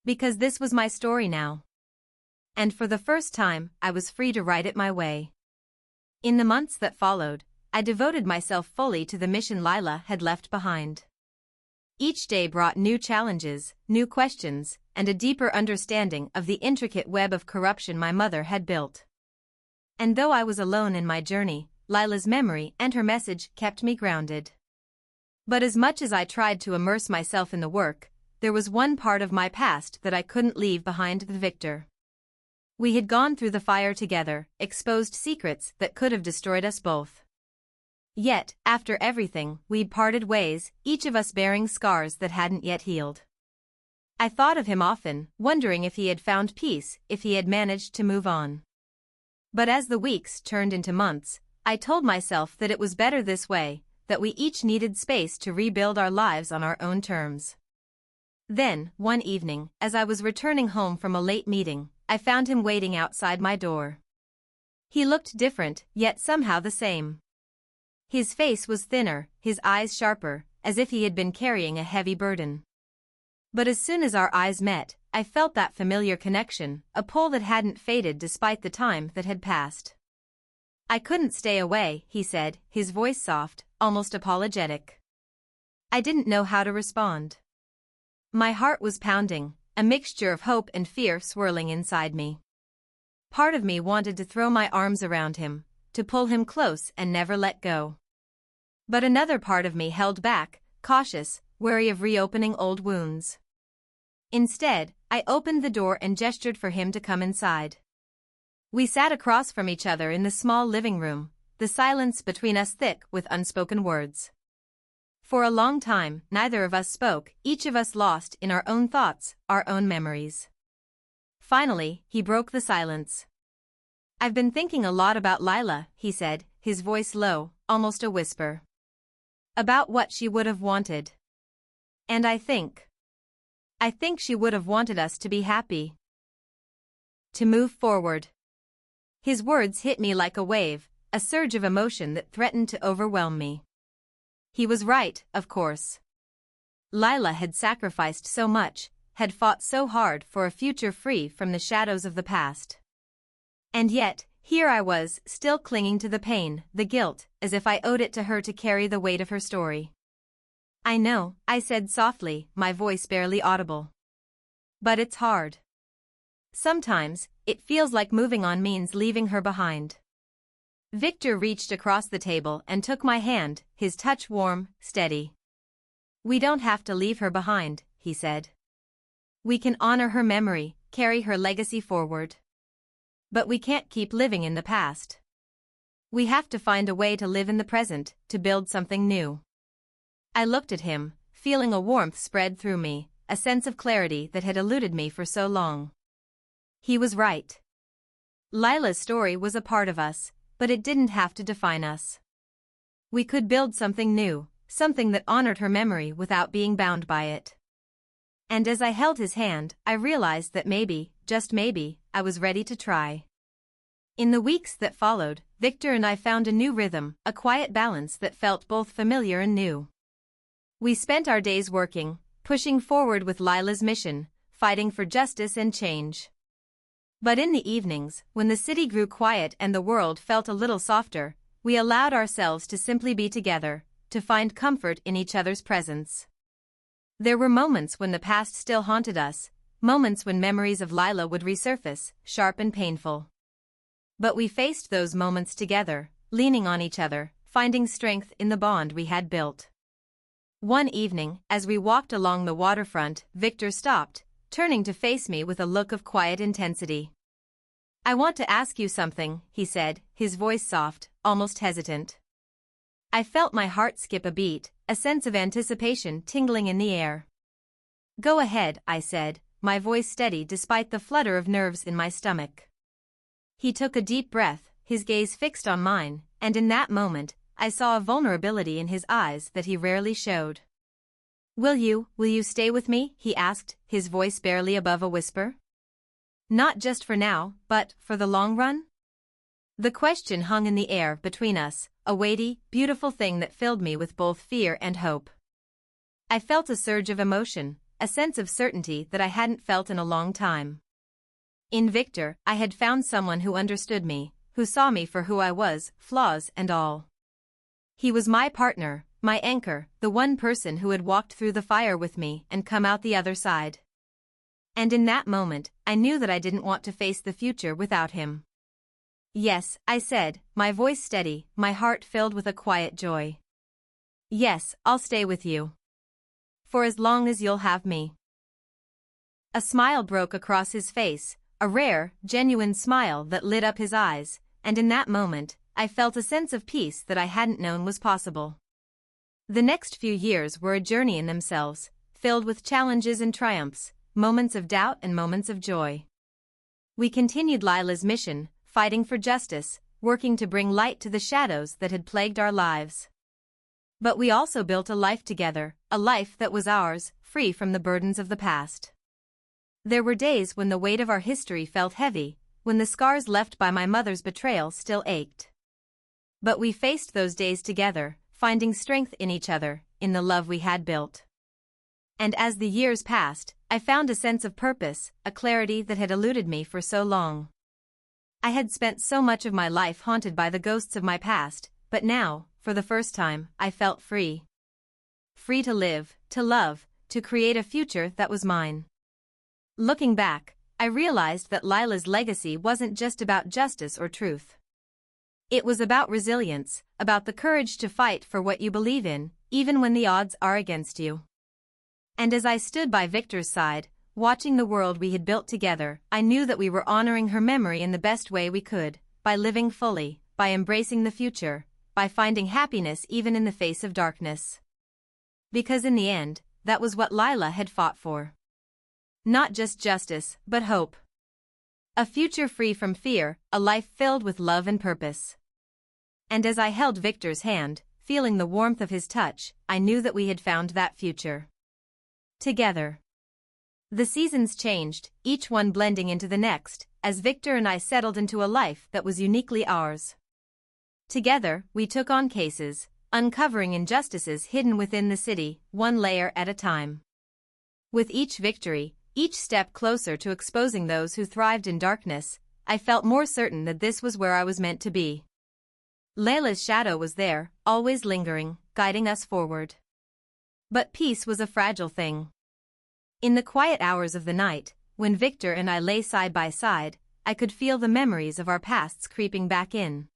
Because this was my story now. And for the first time, I was free to write it my way. In the months that followed, I devoted myself fully to the mission Lila had left behind. Each day brought new challenges, new questions, and a deeper understanding of the intricate web of corruption my mother had built. And though I was alone in my journey, Lila's memory and her message kept me grounded. But as much as I tried to immerse myself in the work, there was one part of my past that I couldn't leave behind the Victor. We had gone through the fire together, exposed secrets that could have destroyed us both. Yet, after everything, we'd parted ways, each of us bearing scars that hadn't yet healed. I thought of him often, wondering if he had found peace, if he had managed to move on. But as the weeks turned into months, I told myself that it was better this way, that we each needed space to rebuild our lives on our own terms. Then, one evening, as I was returning home from a late meeting, I found him waiting outside my door. He looked different, yet somehow the same. His face was thinner, his eyes sharper, as if he had been carrying a heavy burden. But as soon as our eyes met, I felt that familiar connection, a pull that hadn't faded despite the time that had passed. "I couldn't stay away," he said, his voice soft, almost apologetic. I didn't know how to respond. My heart was pounding, a mixture of hope and fear swirling inside me. Part of me wanted to throw my arms around him, to pull him close and never let go. But another part of me held back, cautious, wary of reopening old wounds. Instead, I opened the door and gestured for him to come inside. We sat across from each other in the small living room, the silence between us thick with unspoken words. For a long time, neither of us spoke, each of us lost in our own thoughts, our own memories. Finally, he broke the silence. "I've been thinking a lot about Lila," he said, his voice low, almost a whisper. "About what she would have wanted. And I think she would have wanted us to be happy. To move forward." His words hit me like a wave, a surge of emotion that threatened to overwhelm me. He was right, of course. Lila had sacrificed so much, had fought so hard for a future free from the shadows of the past. And yet, here I was, still clinging to the pain, the guilt, as if I owed it to her to carry the weight of her story. "I know," I said softly, my voice barely audible. "But it's hard. Sometimes, it feels like moving on means leaving her behind." Victor reached across the table and took my hand, his touch warm, steady. "We don't have to leave her behind," he said. "We can honor her memory, carry her legacy forward. But we can't keep living in the past. We have to find a way to live in the present, to build something new." I looked at him, feeling a warmth spread through me, a sense of clarity that had eluded me for so long. He was right. Lila's story was a part of us, but it didn't have to define us. We could build something new, something that honored her memory without being bound by it. And as I held his hand, I realized that maybe, just maybe, I was ready to try. In the weeks that followed, Victor and I found a new rhythm, a quiet balance that felt both familiar and new. We spent our days working, pushing forward with Lila's mission, fighting for justice and change. But in the evenings, when the city grew quiet and the world felt a little softer, we allowed ourselves to simply be together, to find comfort in each other's presence. There were moments when the past still haunted us, moments when memories of Lila would resurface, sharp and painful. But we faced those moments together, leaning on each other, finding strength in the bond we had built. One evening, as we walked along the waterfront, Victor stopped, turning to face me with a look of quiet intensity. "I want to ask you something," he said, his voice soft, almost hesitant. I felt my heart skip a beat, a sense of anticipation tingling in the air. "Go ahead," I said, my voice steady despite the flutter of nerves in my stomach. He took a deep breath, his gaze fixed on mine, and in that moment, I saw a vulnerability in his eyes that he rarely showed. Will you stay with me?" he asked, his voice barely above a whisper. "Not just for now, but for the long run?" The question hung in the air between us, a weighty, beautiful thing that filled me with both fear and hope. I felt a surge of emotion, a sense of certainty that I hadn't felt in a long time. In Victor, I had found someone who understood me, who saw me for who I was, flaws and all. He was my partner, my anchor, the one person who had walked through the fire with me and come out the other side. And in that moment, I knew that I didn't want to face the future without him. "Yes," I said, my voice steady, my heart filled with a quiet joy. "Yes, I'll stay with you. For as long as you'll have me." A smile broke across his face, a rare, genuine smile that lit up his eyes, and in that moment, I felt a sense of peace that I hadn't known was possible. The next few years were a journey in themselves, filled with challenges and triumphs, moments of doubt and moments of joy. We continued Lila's mission, fighting for justice, working to bring light to the shadows that had plagued our lives. But we also built a life together, a life that was ours, free from the burdens of the past. There were days when the weight of our history felt heavy, when the scars left by my mother's betrayal still ached. But we faced those days together, finding strength in each other, in the love we had built. And as the years passed, I found a sense of purpose, a clarity that had eluded me for so long. I had spent so much of my life haunted by the ghosts of my past, but now, for the first time, I felt free. Free to live, to love, to create a future that was mine. Looking back, I realized that Lila's legacy wasn't just about justice or truth. It was about resilience, about the courage to fight for what you believe in, even when the odds are against you. And as I stood by Victor's side, watching the world we had built together, I knew that we were honoring her memory in the best way we could, by living fully, by embracing the future, by finding happiness even in the face of darkness. Because in the end, that was what Lila had fought for. Not just justice, but hope. A future free from fear, a life filled with love and purpose. And as I held Victor's hand, feeling the warmth of his touch, I knew that we had found that future. Together. The seasons changed, each one blending into the next, as Victor and I settled into a life that was uniquely ours. Together, we took on cases, uncovering injustices hidden within the city, one layer at a time. With each victory, each step closer to exposing those who thrived in darkness, I felt more certain that this was where I was meant to be. Layla's shadow was there, always lingering, guiding us forward. But peace was a fragile thing. In the quiet hours of the night, when Victor and I lay side by side, I could feel the memories of our pasts creeping back in.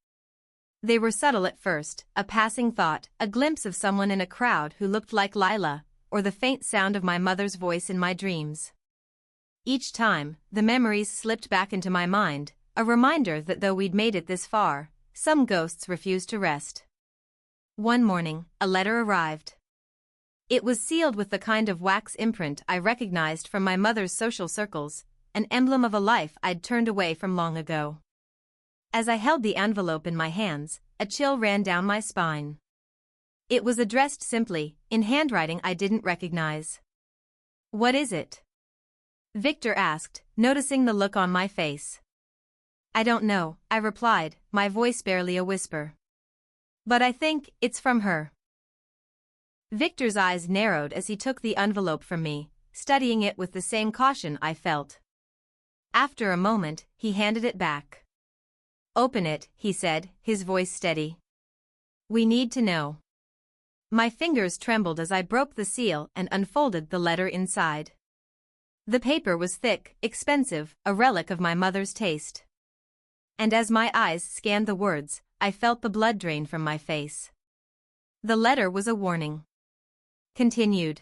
They were subtle at first, a passing thought, a glimpse of someone in a crowd who looked like Lila, or the faint sound of my mother's voice in my dreams. Each time, the memories slipped back into my mind, a reminder that though we'd made it this far, some ghosts refused to rest. One morning, a letter arrived. It was sealed with the kind of wax imprint I recognized from my mother's social circles, an emblem of a life I'd turned away from long ago. As I held the envelope in my hands, a chill ran down my spine. It was addressed simply, in handwriting I didn't recognize. "What is it?" Victor asked, noticing the look on my face. "I don't know," I replied, my voice barely a whisper. "But I think it's from her." Victor's eyes narrowed as he took the envelope from me, studying it with the same caution I felt. After a moment, he handed it back. "Open it," he said, his voice steady. "We need to know." My fingers trembled as I broke the seal and unfolded the letter inside. The paper was thick, expensive, a relic of my mother's taste. And as my eyes scanned the words, I felt the blood drain from my face. The letter was a warning. Continued.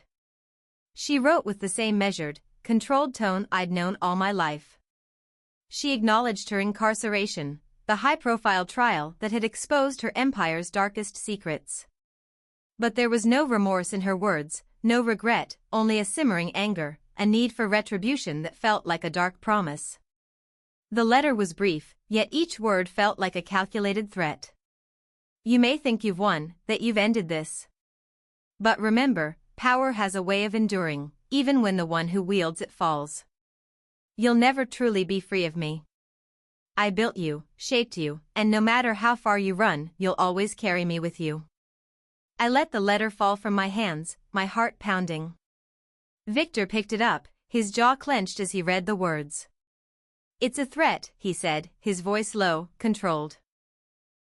She wrote with the same measured, controlled tone I'd known all my life. She acknowledged her incarceration, the high-profile trial that had exposed her empire's darkest secrets. But there was no remorse in her words, no regret, only a simmering anger, a need for retribution that felt like a dark promise. The letter was brief, yet each word felt like a calculated threat. "You may think you've won, that you've ended this. But remember, power has a way of enduring, even when the one who wields it falls. You'll never truly be free of me. I built you, shaped you, and no matter how far you run, you'll always carry me with you." I let the letter fall from my hands, my heart pounding. Victor picked it up, his jaw clenched as he read the words. "It's a threat," he said, his voice low, controlled.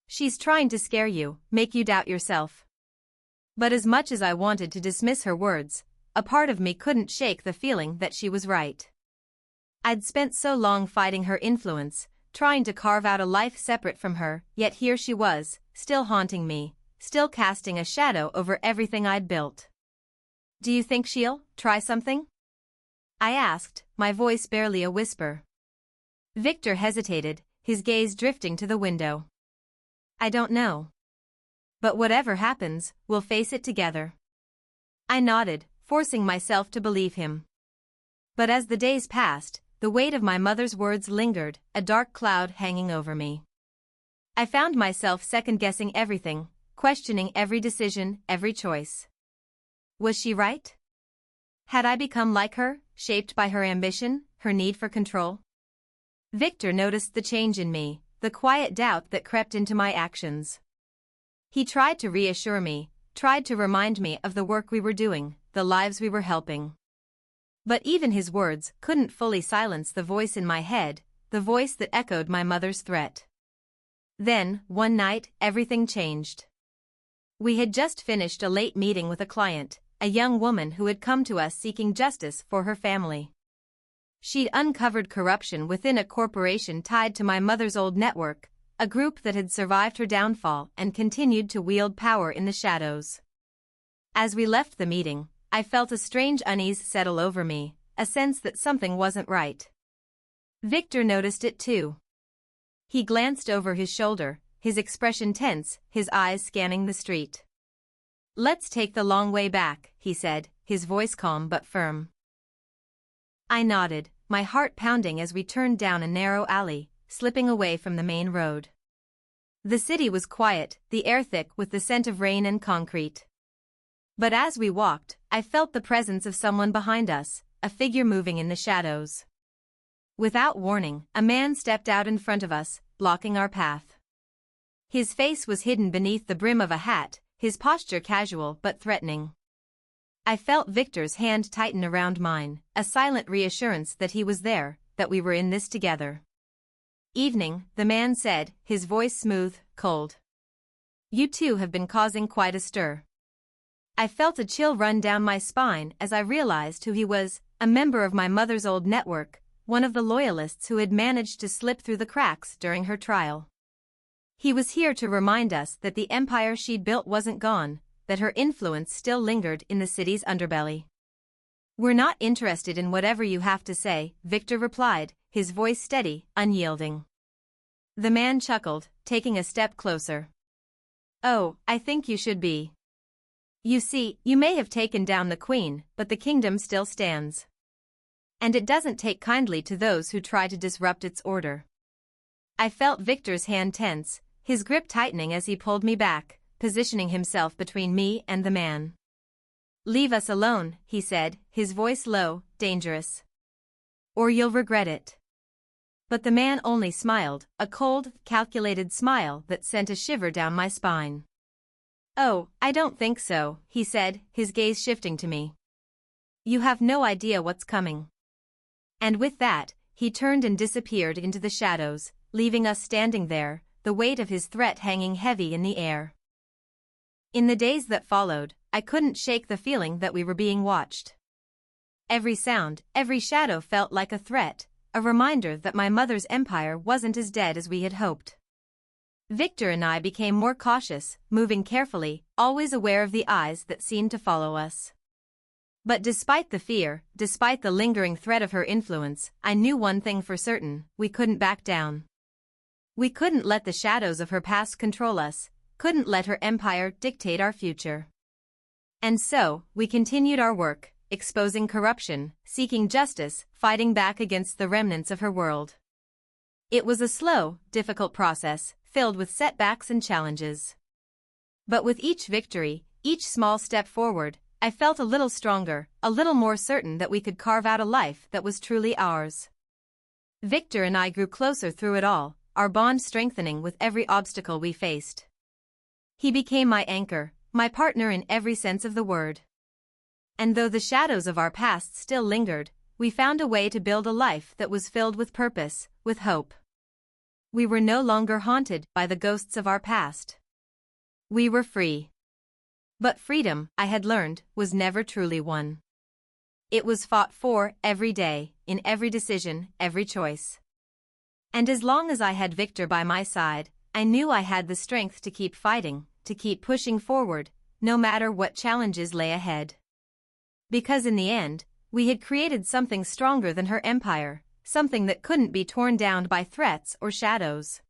"She's trying to scare you, make you doubt yourself." But as much as I wanted to dismiss her words, a part of me couldn't shake the feeling that she was right. I'd spent so long fighting her influence, trying to carve out a life separate from her, yet here she was, still haunting me, still casting a shadow over everything I'd built. "Do you think she'll try something?" I asked, my voice barely a whisper. Victor hesitated, his gaze drifting to the window. "I don't know. But whatever happens, we'll face it together." I nodded, forcing myself to believe him. But as the days passed, the weight of my mother's words lingered, a dark cloud hanging over me. I found myself second-guessing everything, questioning every decision, every choice. Was she right? Had I become like her, shaped by her ambition, her need for control? Victor noticed the change in me, the quiet doubt that crept into my actions. He tried to reassure me, tried to remind me of the work we were doing, the lives we were helping. But even his words couldn't fully silence the voice in my head, the voice that echoed my mother's threat. Then, one night, everything changed. We had just finished a late meeting with a client, a young woman who had come to us seeking justice for her family. She'd uncovered corruption within a corporation tied to my mother's old network, a group that had survived her downfall and continued to wield power in the shadows. As we left the meeting, I felt a strange unease settle over me, a sense that something wasn't right. Victor noticed it too. He glanced over his shoulder, his expression tense, his eyes scanning the street. "Let's take the long way back," he said, his voice calm but firm. I nodded, my heart pounding as we turned down a narrow alley, slipping away from the main road. The city was quiet, the air thick with the scent of rain and concrete. But as we walked, I felt the presence of someone behind us, a figure moving in the shadows. Without warning, a man stepped out in front of us, blocking our path. His face was hidden beneath the brim of a hat, his posture casual but threatening. I felt Victor's hand tighten around mine, a silent reassurance that he was there, that we were in this together. "Evening," the man said, his voice smooth, cold. "You two have been causing quite a stir." I felt a chill run down my spine as I realized who he was, a member of my mother's old network, one of the loyalists who had managed to slip through the cracks during her trial. He was here to remind us that the empire she'd built wasn't gone, that her influence still lingered in the city's underbelly. "We're not interested in whatever you have to say," Victor replied, his voice steady, unyielding. The man chuckled, taking a step closer. "Oh, I think you should be. You see, you may have taken down the queen, but the kingdom still stands. And it doesn't take kindly to those who try to disrupt its order." I felt Victor's hand tense, his grip tightening as he pulled me back, positioning himself between me and the man. "Leave us alone," he said, his voice low, dangerous. "Or you'll regret it." But the man only smiled, a cold, calculated smile that sent a shiver down my spine. "Oh, I don't think so," he said, his gaze shifting to me. "You have no idea what's coming." And with that, he turned and disappeared into the shadows, leaving us standing there, the weight of his threat hanging heavy in the air. In the days that followed, I couldn't shake the feeling that we were being watched. Every sound, every shadow felt like a threat, a reminder that my mother's empire wasn't as dead as we had hoped. Victor and I became more cautious, moving carefully, always aware of the eyes that seemed to follow us. But despite the fear, despite the lingering threat of her influence, I knew one thing for certain: we couldn't back down. We couldn't let the shadows of her past control us, couldn't let her empire dictate our future. And so, we continued our work, exposing corruption, seeking justice, fighting back against the remnants of her world. It was a slow, difficult process, filled with setbacks and challenges. But with each victory, each small step forward, I felt a little stronger, a little more certain that we could carve out a life that was truly ours. Victor and I grew closer through it all, our bond strengthening with every obstacle we faced. He became my anchor, my partner in every sense of the word. And though the shadows of our past still lingered, we found a way to build a life that was filled with purpose, with hope. We were no longer haunted by the ghosts of our past. We were free. But freedom, I had learned, was never truly won. It was fought for every day, in every decision, every choice. And as long as I had Victor by my side, I knew I had the strength to keep fighting, to keep pushing forward, no matter what challenges lay ahead. Because in the end, we had created something stronger than her empire, something that couldn't be torn down by threats or shadows.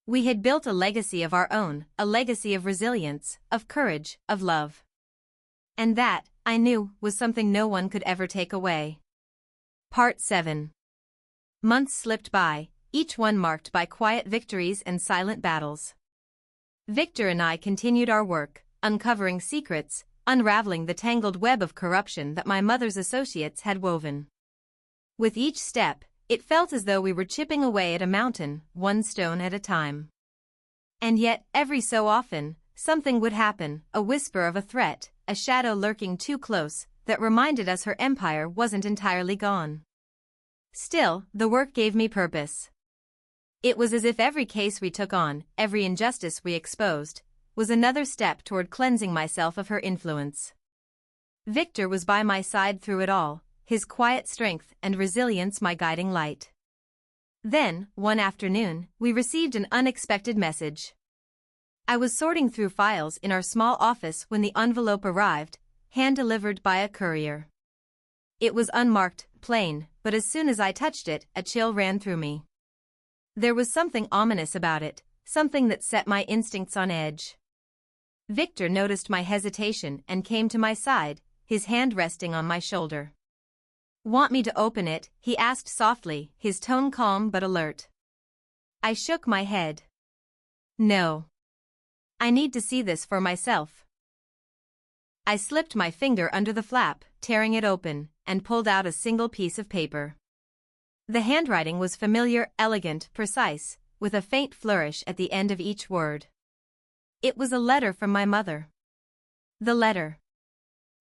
We had built a legacy of our own, a legacy of resilience, of courage, of love. And that, I knew, was something no one could ever take away. Part 7. Months slipped by, each one marked by quiet victories and silent battles. Victor and I continued our work, uncovering secrets, unraveling the tangled web of corruption that my mother's associates had woven. With each step, it felt as though we were chipping away at a mountain, one stone at a time. And yet, every so often, something would happen, a whisper of a threat, a shadow lurking too close, that reminded us her empire wasn't entirely gone. Still, the work gave me purpose. It was as if every case we took on, every injustice we exposed, was another step toward cleansing myself of her influence. Victor was by my side through it all, his quiet strength and resilience my guiding light. Then, one afternoon, we received an unexpected message. I was sorting through files in our small office when the envelope arrived, hand-delivered by a courier. It was unmarked, plain, but as soon as I touched it, a chill ran through me. There was something ominous about it, something that set my instincts on edge. Victor noticed my hesitation and came to my side, his hand resting on my shoulder. "Want me to open it?" he asked softly, his tone calm but alert. I shook my head. "No. I need to see this for myself." I slipped my finger under the flap, tearing it open, and pulled out a single piece of paper. The handwriting was familiar, elegant, precise, with a faint flourish at the end of each word. It was a letter from my mother. The letter.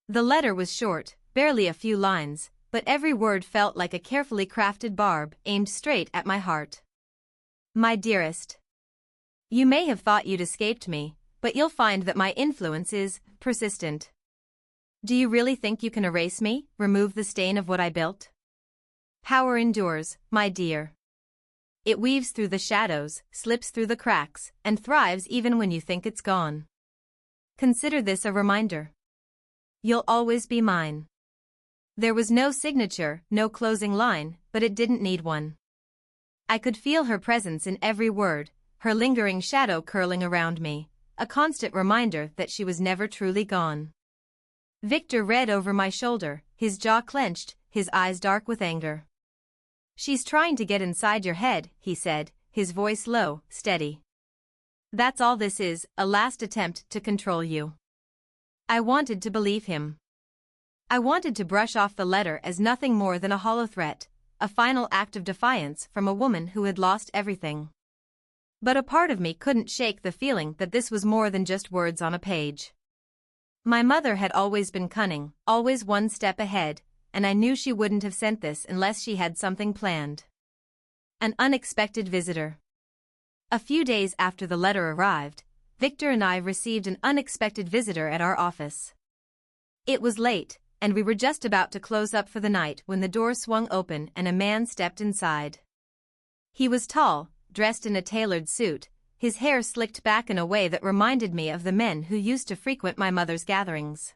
The letter was short, barely a few lines, but every word felt like a carefully crafted barb aimed straight at my heart. "My dearest. You may have thought you'd escaped me, but you'll find that my influence is persistent. Do you really think you can erase me, remove the stain of what I built? Power endures, my dear. It weaves through the shadows, slips through the cracks, and thrives even when you think it's gone. Consider this a reminder. You'll always be mine." There was no signature, no closing line, but it didn't need one. I could feel her presence in every word, her lingering shadow curling around me, a constant reminder that she was never truly gone. Victor read over my shoulder, his jaw clenched, his eyes dark with anger. "She's trying to get inside your head," he said, his voice low, steady. "That's all this is, a last attempt to control you." I wanted to believe him. I wanted to brush off the letter as nothing more than a hollow threat, a final act of defiance from a woman who had lost everything. But a part of me couldn't shake the feeling that this was more than just words on a page. My mother had always been cunning, always one step ahead, and I knew she wouldn't have sent this unless she had something planned. An unexpected visitor. A few days after the letter arrived, Victor and I received an unexpected visitor at our office. It was late, and we were just about to close up for the night when the door swung open and a man stepped inside. He was tall, dressed in a tailored suit, his hair slicked back in a way that reminded me of the men who used to frequent my mother's gatherings.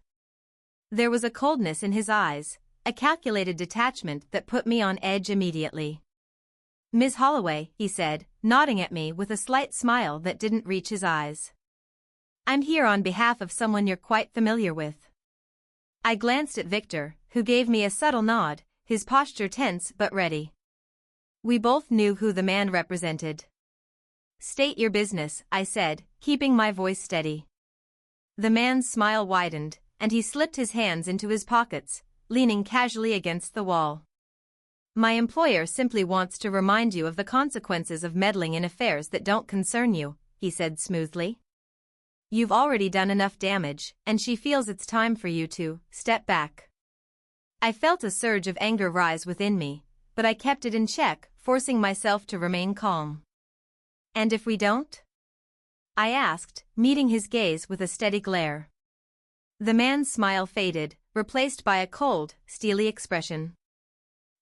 There was a coldness in his eyes, a calculated detachment that put me on edge immediately. "Ms. Holloway," he said, nodding at me with a slight smile that didn't reach his eyes. "I'm here on behalf of someone you're quite familiar with." I glanced at Victor, who gave me a subtle nod, his posture tense but ready. We both knew who the man represented. "State your business," I said, keeping my voice steady. The man's smile widened, and he slipped his hands into his pockets, leaning casually against the wall. "My employer simply wants to remind you of the consequences of meddling in affairs that don't concern you," he said smoothly. "You've already done enough damage, and she feels it's time for you to step back." I felt a surge of anger rise within me, but I kept it in check, forcing myself to remain calm. "And if we don't?" I asked, meeting his gaze with a steady glare. The man's smile faded, replaced by a cold, steely expression.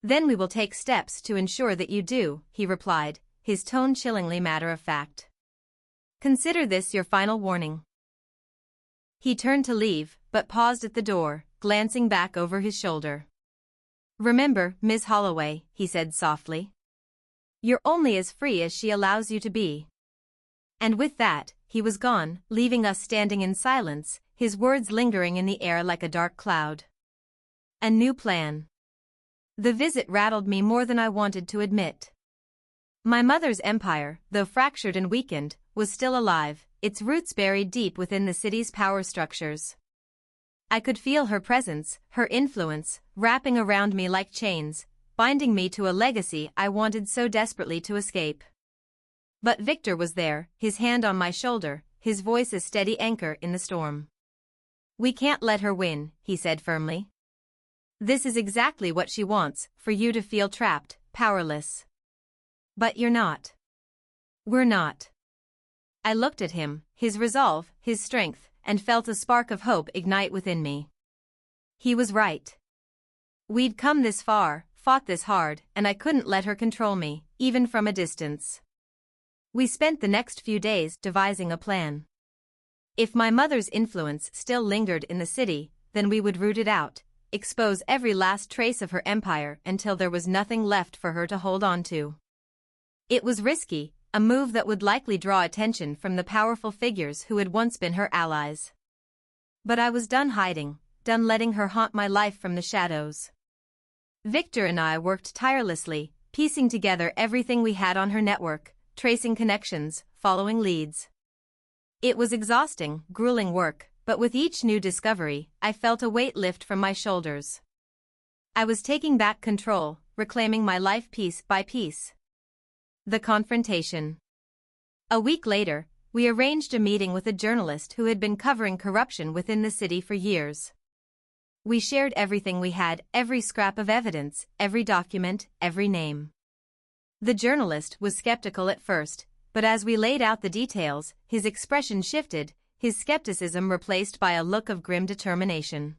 "Then we will take steps to ensure that you do," he replied, his tone chillingly matter-of-fact. "Consider this your final warning." He turned to leave, but paused at the door, glancing back over his shoulder. "Remember, Ms. Holloway," he said softly. "You're only as free as she allows you to be." And with that, he was gone, leaving us standing in silence, his words lingering in the air like a dark cloud. A new plan. The visit rattled me more than I wanted to admit. My mother's empire, though fractured and weakened, was still alive, its roots buried deep within the city's power structures. I could feel her presence, her influence, wrapping around me like chains, binding me to a legacy I wanted so desperately to escape. But Victor was there, his hand on my shoulder, his voice a steady anchor in the storm. We can't let her win, he said firmly. This is exactly what she wants, for you to feel trapped, powerless. But you're not. We're not. I looked at him, his resolve, his strength, and felt a spark of hope ignite within me. He was right. We'd come this far, fought this hard, and I couldn't let her control me, even from a distance. We spent the next few days devising a plan. If my mother's influence still lingered in the city, then we would root it out, expose every last trace of her empire until there was nothing left for her to hold on to. It was risky, a move that would likely draw attention from the powerful figures who had once been her allies. But I was done hiding, done letting her haunt my life from the shadows. Victor and I worked tirelessly, piecing together everything we had on her network, tracing connections, following leads. It was exhausting, grueling work, but with each new discovery, I felt a weight lift from my shoulders. I was taking back control, reclaiming my life piece by piece. The confrontation. A week later, we arranged a meeting with a journalist who had been covering corruption within the city for years. We shared everything we had, every scrap of evidence, every document, every name. The journalist was skeptical at first, but as we laid out the details, his expression shifted, his skepticism replaced by a look of grim determination.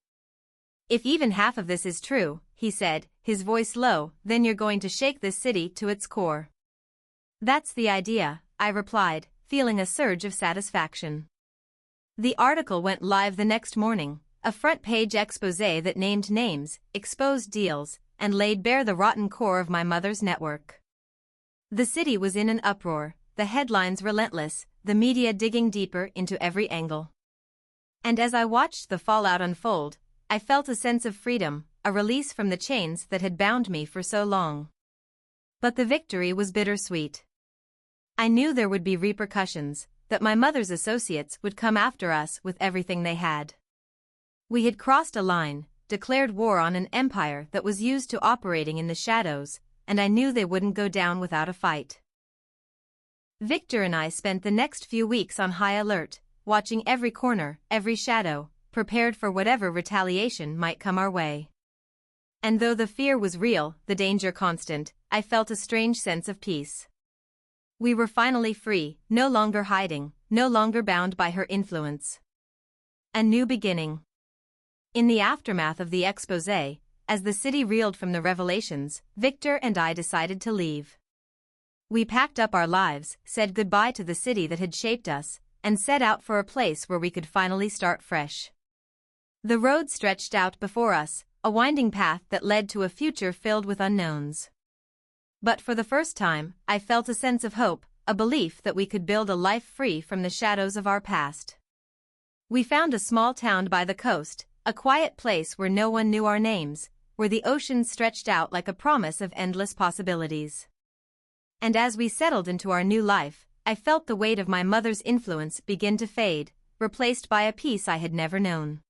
If even half of this is true, he said, his voice low, then you're going to shake this city to its core. That's the idea, I replied, feeling a surge of satisfaction. The article went live the next morning, a front-page exposé that named names, exposed deals, and laid bare the rotten core of my mother's network. The city was in an uproar, the headlines relentless, the media digging deeper into every angle. And as I watched the fallout unfold, I felt a sense of freedom, a release from the chains that had bound me for so long. But the victory was bittersweet. I knew there would be repercussions, that my mother's associates would come after us with everything they had. We had crossed a line, declared war on an empire that was used to operating in the shadows, and I knew they wouldn't go down without a fight. Victor and I spent the next few weeks on high alert, watching every corner, every shadow, prepared for whatever retaliation might come our way. And though the fear was real, the danger constant, I felt a strange sense of peace. We were finally free, no longer hiding, no longer bound by her influence. A new beginning. In the aftermath of the exposé, as the city reeled from the revelations, Victor and I decided to leave. We packed up our lives, said goodbye to the city that had shaped us, and set out for a place where we could finally start fresh. The road stretched out before us, a winding path that led to a future filled with unknowns. But for the first time, I felt a sense of hope, a belief that we could build a life free from the shadows of our past. We found a small town by the coast, a quiet place where no one knew our names, where the ocean stretched out like a promise of endless possibilities. And as we settled into our new life, I felt the weight of my mother's influence begin to fade, replaced by a peace I had never known.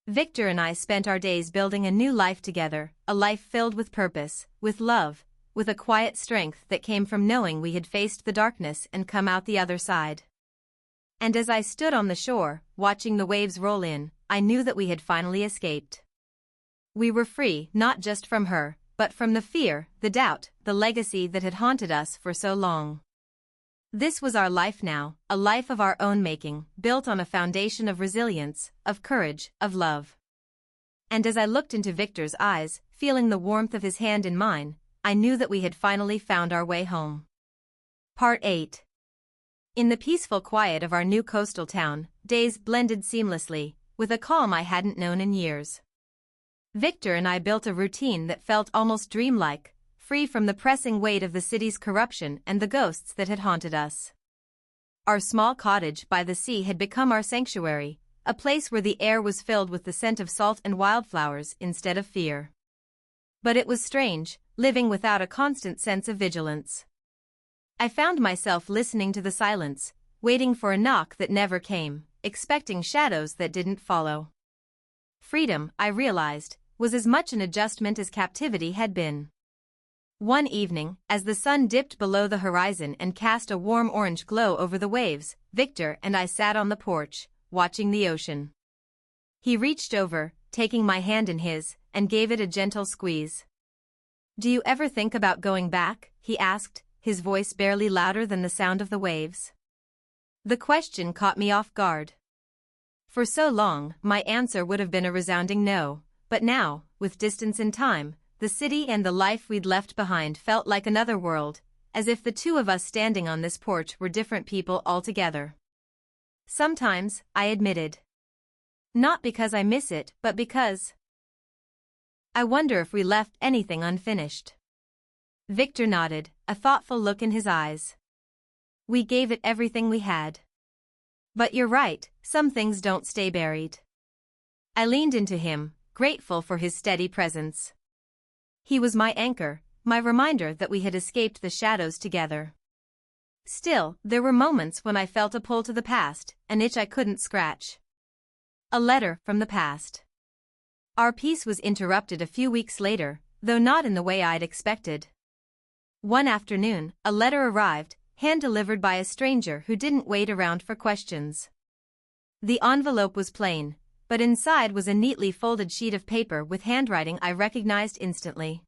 Victor and I spent our days building a new life together, a life filled with purpose, with love, with a quiet strength that came from knowing we had faced the darkness and come out the other side. And as I stood on the shore, watching the waves roll in, I knew that we had finally escaped. We were free not just from her, but from the fear, the doubt, the legacy that had haunted us for so long. This was our life now, a life of our own making, built on a foundation of resilience, of courage, of love. And as I looked into Victor's eyes, feeling the warmth of his hand in mine, I knew that we had finally found our way home. Part 8. In the peaceful quiet of our new coastal town, days blended seamlessly, with a calm I hadn't known in years. Victor and I built a routine that felt almost dreamlike, free from the pressing weight of the city's corruption and the ghosts that had haunted us. Our small cottage by the sea had become our sanctuary, a place where the air was filled with the scent of salt and wildflowers instead of fear. But it was strange, living without a constant sense of vigilance. I found myself listening to the silence, waiting for a knock that never came, expecting shadows that didn't follow. Freedom, I realized, was as much an adjustment as captivity had been. One evening, as the sun dipped below the horizon and cast a warm orange glow over the waves, Victor and I sat on the porch, watching the ocean. He reached over, taking my hand in his, and gave it a gentle squeeze. "Do you ever think about going back?" he asked, his voice barely louder than the sound of the waves. The question caught me off guard. For so long, my answer would have been a resounding no, but now, with distance in time, the city and the life we'd left behind felt like another world, as if the two of us standing on this porch were different people altogether. "Sometimes," I admitted. "Not because I miss it, but because I wonder if we left anything unfinished." Victor nodded, a thoughtful look in his eyes. "We gave it everything we had. But you're right, some things don't stay buried." I leaned into him, grateful for his steady presence. He was my anchor, my reminder that we had escaped the shadows together. Still, there were moments when I felt a pull to the past, an itch I couldn't scratch. A letter from the past. Our peace was interrupted a few weeks later, though not in the way I'd expected. One afternoon, a letter arrived, hand-delivered by a stranger who didn't wait around for questions. The envelope was plain, but inside was a neatly folded sheet of paper with handwriting I recognized instantly.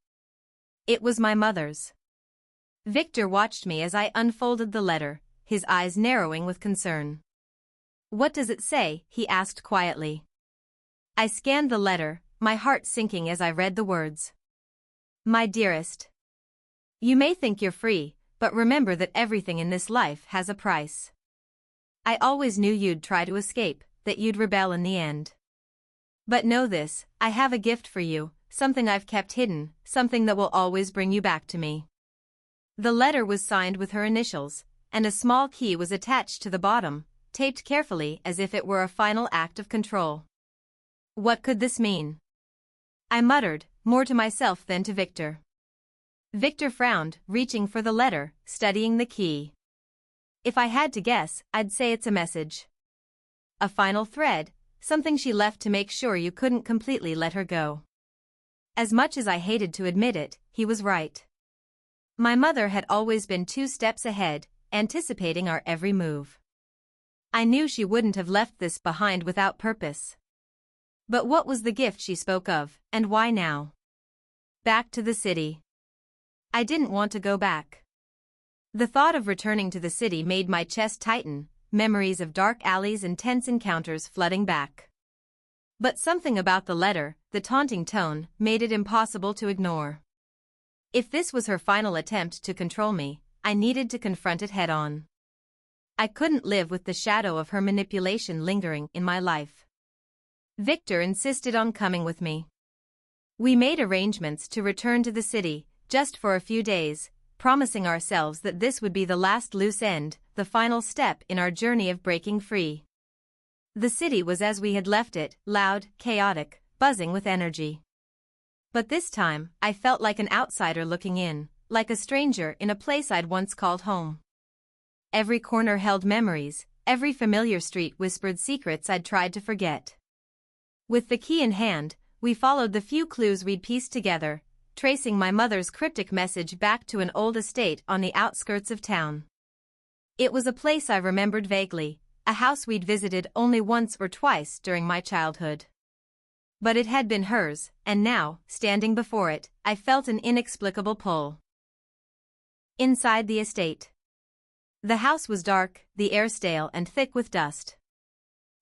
It was my mother's. Victor watched me as I unfolded the letter, his eyes narrowing with concern. "What does it say?" he asked quietly. I scanned the letter, my heart sinking as I read the words. "My dearest. You may think you're free, but remember that everything in this life has a price. I always knew you'd try to escape, that you'd rebel in the end. But know this, I have a gift for you, something I've kept hidden, something that will always bring you back to me." The letter was signed with her initials, and a small key was attached to the bottom, taped carefully as if it were a final act of control. What could this mean? I muttered, more to myself than to Victor. Victor frowned, reaching for the letter, studying the key. If I had to guess, I'd say it's a message. A final thread, something she left to make sure you couldn't completely let her go. As much as I hated to admit it, he was right. My mother had always been 2 steps ahead, anticipating our every move. I knew she wouldn't have left this behind without purpose. But what was the gift she spoke of, and why now? Back to the city. I didn't want to go back. The thought of returning to the city made my chest tighten, memories of dark alleys and tense encounters flooding back. But something about the letter, the taunting tone, made it impossible to ignore. If this was her final attempt to control me, I needed to confront it head-on. I couldn't live with the shadow of her manipulation lingering in my life. Victor insisted on coming with me. We made arrangements to return to the city, just for a few days, promising ourselves that this would be the last loose end, the final step in our journey of breaking free. The city was as we had left it, loud, chaotic, buzzing with energy. But this time, I felt like an outsider looking in, like a stranger in a place I'd once called home. Every corner held memories, every familiar street whispered secrets I'd tried to forget. With the key in hand, we followed the few clues we'd pieced together, tracing my mother's cryptic message back to an old estate on the outskirts of town. It was a place I remembered vaguely, a house we'd visited only once or twice during my childhood. But it had been hers, and now, standing before it, I felt an inexplicable pull. Inside the estate. The house was dark, the air stale and thick with dust.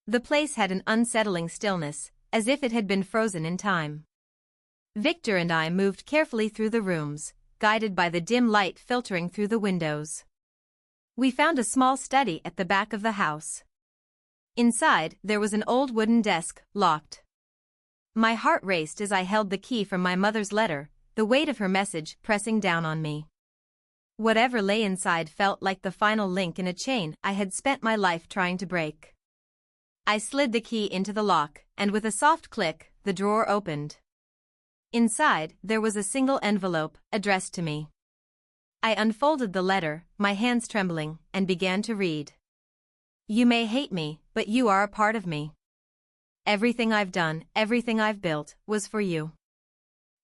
The place had an unsettling stillness, as if it had been frozen in time. Victor and I moved carefully through the rooms, guided by the dim light filtering through the windows. We found a small study at the back of the house. Inside, there was an old wooden desk, locked. My heart raced as I held the key from my mother's letter, the weight of her message pressing down on me. Whatever lay inside felt like the final link in a chain I had spent my life trying to break. I slid the key into the lock, and with a soft click, the drawer opened. Inside, there was a single envelope, addressed to me. I unfolded the letter, my hands trembling, and began to read. "You may hate me, but you are a part of me. Everything I've done, everything I've built, was for you.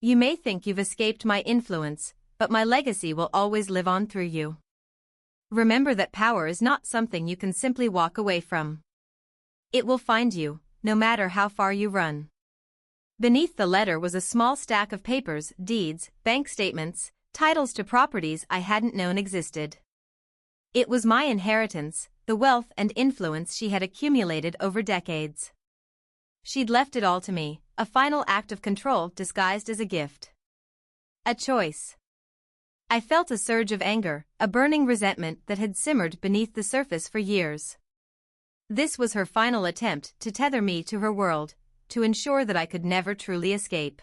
You may think you've escaped my influence, but my legacy will always live on through you. Remember that power is not something you can simply walk away from. It will find you, no matter how far you run. Beneath the letter was a small stack of papers, deeds, bank statements, titles to properties I hadn't known existed. It was my inheritance, the wealth and influence she had accumulated over decades. She'd left it all to me, a final act of control disguised as a gift. A choice. I felt a surge of anger, a burning resentment that had simmered beneath the surface for years. This was her final attempt to tether me to her world, to ensure that I could never truly escape.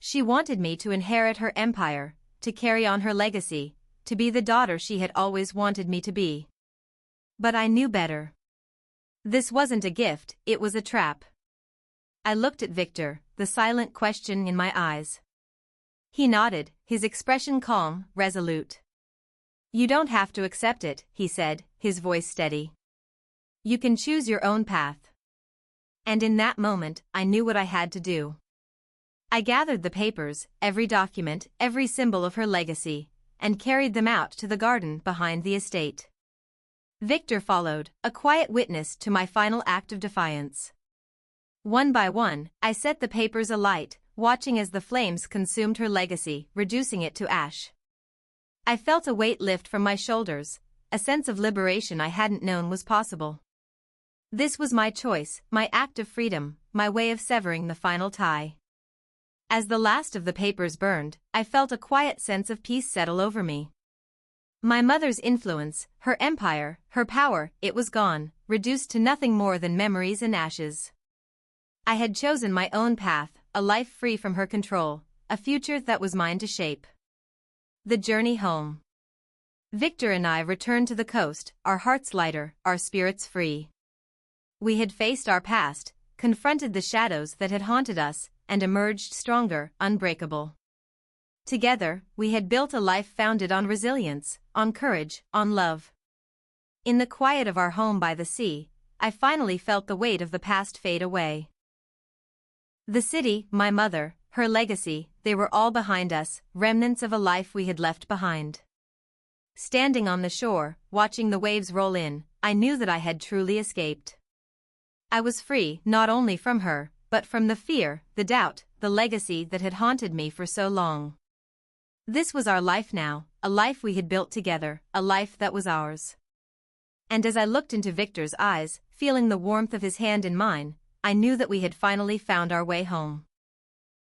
She wanted me to inherit her empire, to carry on her legacy, to be the daughter she had always wanted me to be. But I knew better. This wasn't a gift, it was a trap. I looked at Victor, the silent question in my eyes. He nodded, his expression calm, resolute. "You don't have to accept it," he said, his voice steady. "You can choose your own path." And in that moment, I knew what I had to do. I gathered the papers, every document, every symbol of her legacy, and carried them out to the garden behind the estate. Victor followed, a quiet witness to my final act of defiance. One by one, I set the papers alight, watching as the flames consumed her legacy, reducing it to ash. I felt a weight lift from my shoulders, a sense of liberation I hadn't known was possible. This was my choice, my act of freedom, my way of severing the final tie. As the last of the papers burned, I felt a quiet sense of peace settle over me. My mother's influence, her empire, her power, it was gone, reduced to nothing more than memories and ashes. I had chosen my own path, a life free from her control, a future that was mine to shape. The journey home. Victor and I returned to the coast, our hearts lighter, our spirits free. We had faced our past, confronted the shadows that had haunted us, and emerged stronger, unbreakable. Together, we had built a life founded on resilience, on courage, on love. In the quiet of our home by the sea, I finally felt the weight of the past fade away. The city, my mother, her legacy, they were all behind us, remnants of a life we had left behind. Standing on the shore, watching the waves roll in, I knew that I had truly escaped. I was free not only from her, but from the fear, the doubt, the legacy that had haunted me for so long. This was our life now, a life we had built together, a life that was ours. And as I looked into Victor's eyes, feeling the warmth of his hand in mine, I knew that we had finally found our way home.